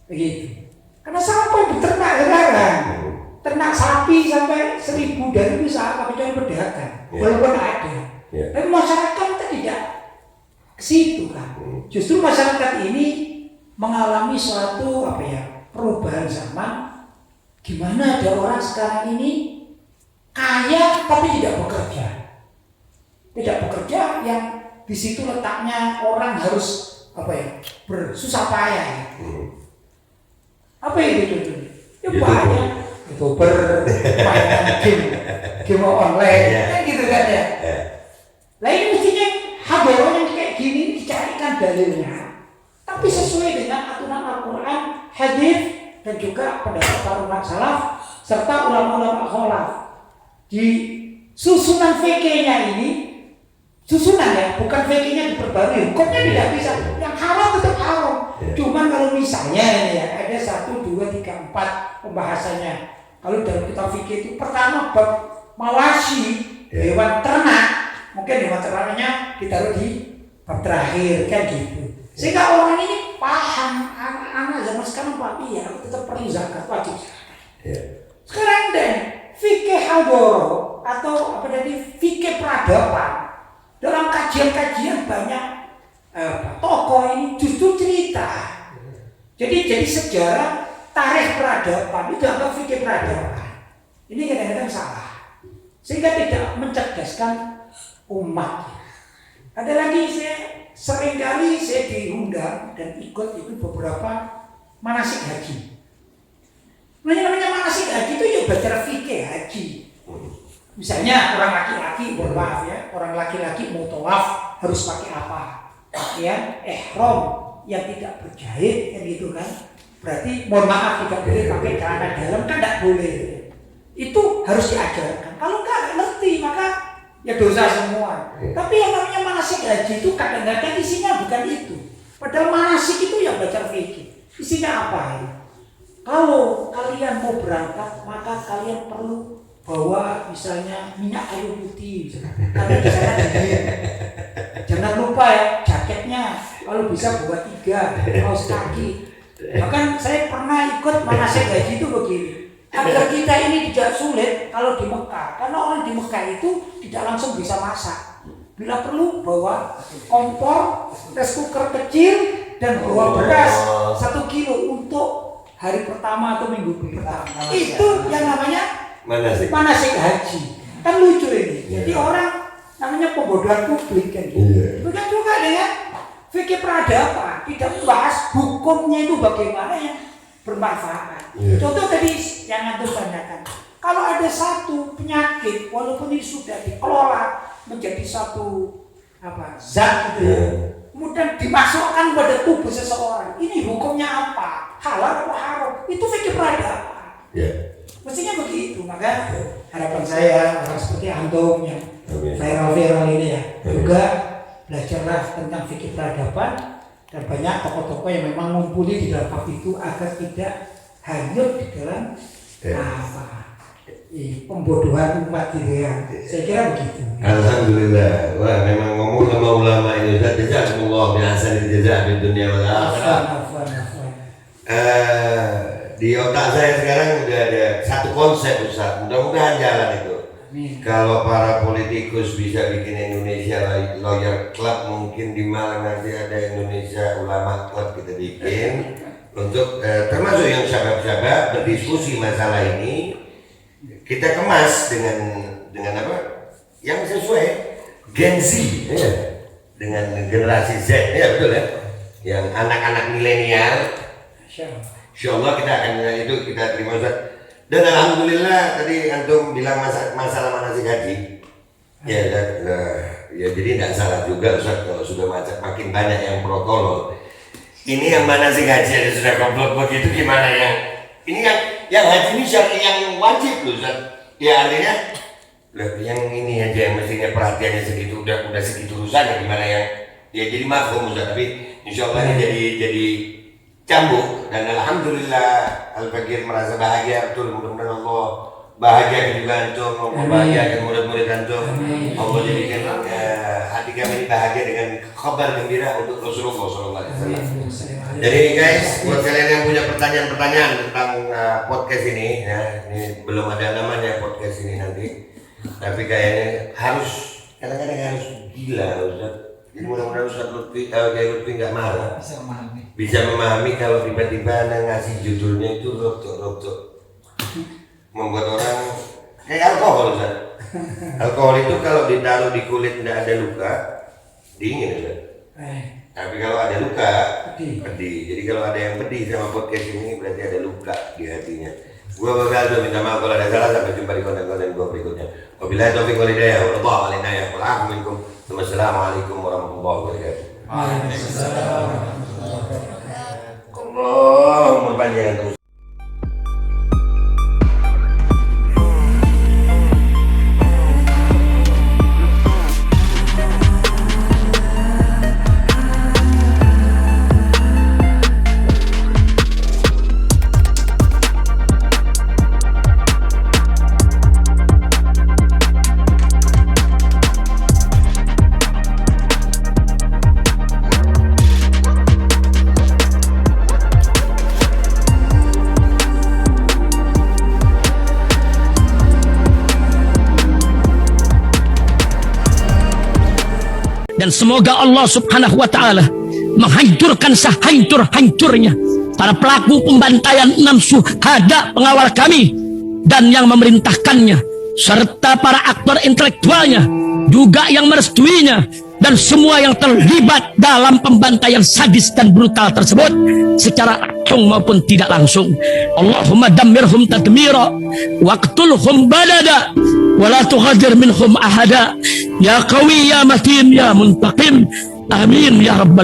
[SPEAKER 4] Begitu. Karena sampai beternak sekarang, ternak sapi sampai 1.000 dari itu sama kecuali pedagang, walaupun ada. Tapi masyarakat kita tidak ke situ kan. Justru masyarakat ini mengalami suatu perubahan zaman. Gimana ada orang sekarang ini kaya tapi tidak bekerja. Tidak bekerja yang di situ letaknya orang harus bersusah payah. Apa itu? Ya banyak. Itu permainan game online, kan gitu kan ya. Nah ini mestinya hadoro yang kayak gini dicarikan dalilnya, tapi sesuai dengan aturan Al-Quran, hadis, dan juga pendapat para ulama salaf serta ulama-ulama khalaf. Di susunan fikihnya ini, susunan ya, bukan fikihnya diperbarui, hukumnya tidak bisa. Yang haram tetap haram. Cuman kalau misalnya ini ya, ada 1, 2, 3, 4 pembahasannya. Kalau dalam kitab fikih itu pertama bab mawasyi, hewan ternak, mungkin hewan ternaknya ditaruh di bab terakhir kan gitu. Sehingga orang ini paham, anak zaman sekarang paham, iya tetap perlu zakat, wajib zakat. Sekarang deh fikih hadoro atau fikih peradaban, dalam kajian-kajian banyak tokoh ini justru cerita. Jadi sejarah tarikh peradaban itu anggap fikih peradaban. Ini kadang-kadang salah, sehingga tidak mencerdaskan umat. Ada lagi seringkali saya diundang dan ikut itu beberapa manasik haji. Namanya manasik haji itu ya belajar fikih haji. Misalnya orang laki-laki, mohon maaf ya, orang laki-laki mau tawaf harus pakai apa? Pakaian ihram yang tidak berjahit, kan gitu kan? Berarti mohon maaf tidak boleh pakai celana dalam, kan tidak boleh. Itu harus diajarkan. Kalau nggak ngerti maka ya dosa semua. Tapi yang namanya manasik haji itu kadang-kadang isinya bukan itu. Padahal manasik itu yang belajar fikih. Isinya apa ya? Kalau kalian mau berangkat, maka kalian perlu bawa misalnya minyak kayu putih, karena di sana dingin. Jangan lupa ya jaketnya, kalau bisa bawa 3 kaos kaki. Bahkan saya pernah ikut manasik haji itu begini, agar kita ini tidak sulit kalau di Mekah, karena orang di Mekah itu tidak langsung bisa masak. Bila perlu bawa kompor, rice cooker kecil, dan bawa beras 1 kilo untuk hari pertama atau minggu pertama. Itu yang namanya manasik haji. Kan lucu ini. Jadi orang namanya pembodohan publik kan. Bukan juga dengan fikih peradaban, tidak membahas hukumnya itu bagaimana yang bermanfaat. Contoh tadi yang antum tanyakan, kalau ada satu penyakit walaupun ini sudah dikelola menjadi satu zat gitu, kemudian dimasukkan pada tubuh seseorang, ini hukumnya apa? Halal atau haram? Itu fikih peradaban. Mestinya begitu. Maka harapan saya orang seperti antum yang viral-viral ini ya, juga belajarlah tentang fikih peradaban, dan banyak tokoh-tokoh yang memang mumpuni di dalam bab itu agar tidak hanyut di dalam pembodohan umat gitu ya. Saya kira begitu.
[SPEAKER 1] Alhamdulillah. Wah, memang ngomong sama ulama ini Ustaz, jazakumullah bi ahsanil jazaa di dunia wal akhirah. Di otak saya sekarang udah ada satu konsep Ustaz. Mudah-mudahan jalan itu. Kalau para politikus bisa bikin Indonesia Lawyer Club, mungkin di Malang nanti ada Indonesia Ulama Club kita bikin untuk termasuk yang syabab-syabab berdiskusi masalah ini, kita kemas dengan apa yang sesuai Gen Z ya, dengan generasi Z ya, betul ya, yang anak-anak milenial. Insyaallah kita akan itu kita terima Ustaz. Dan alhamdulillah tadi antum bilang masalah manasik haji. Ya jadi tidak salah juga Ustaz kalau sudah makin banyak yang protokol. Ini yang manasik haji ada sudah komplot begitu, gimana yang ini yang haji ini syariat yang wajib loh Ustaz. Ya artinya yang ini aja yang mestinya perhatiannya segitu udah segitu urusannya, gimana yang ya jadi mafhum Ustaz, tapi insyaallah ini jadi cambuk. Dan alhamdulillah Al-Fakir merasa bahagia betul. Mudah-mudahan Allah bahagia juga antum, Allah bahagiakan murid-murid antum. Allah jadikan hati kami ini bahagia dengan kabar gembira untuk Rasulullah SAW. Jadi guys, buat kalian yang punya pertanyaan-pertanyaan tentang podcast ini, ya, ini belum ada namanya podcast ini nanti, tapi kayaknya harus kadang-kadang harus gila Ustaz. Jadi mudah-mudahan Ustaz Lutfi nggak marah, bisa memahami kalau tiba-tiba Anda ngasih judulnya itu rotok-rotok, membuat orang kayak alkohol Ustaz. Alkohol itu kalau ditaruh di kulit tidak ada luka, dingin Ustaz. Tapi kalau ada luka, pedih. Jadi kalau ada yang pedih sama podcast ini berarti ada luka di hatinya. Gua bakal minta maaf kalau ada salah. Sampai jumpa di konten-konten gua berikutnya. Wabillahi taufiq wal hidayah. Wallahu a'lam bishawab. Wal minkum. Wassalamualaikum warahmatullahi wabarakatuh.
[SPEAKER 4] Waalaikumsalam warahmatullahi wabarakatuh.
[SPEAKER 1] Allahumma panjangkan
[SPEAKER 2] dan semoga Allah Subhanahu wa taala menghancurkan sehancur-hancurnya para pelaku pembantaian 6 syuhada pengawal kami dan yang memerintahkannya, serta para aktor intelektualnya juga yang merestuinya, dan semua yang terlibat dalam pembantaian sadis dan brutal tersebut secara langsung maupun tidak langsung. Allahumma dammirhum tadmira waqtulhum badada wala tughadir minhum ahada ya qawi ya matin ya muntaqim, amin ya rabbal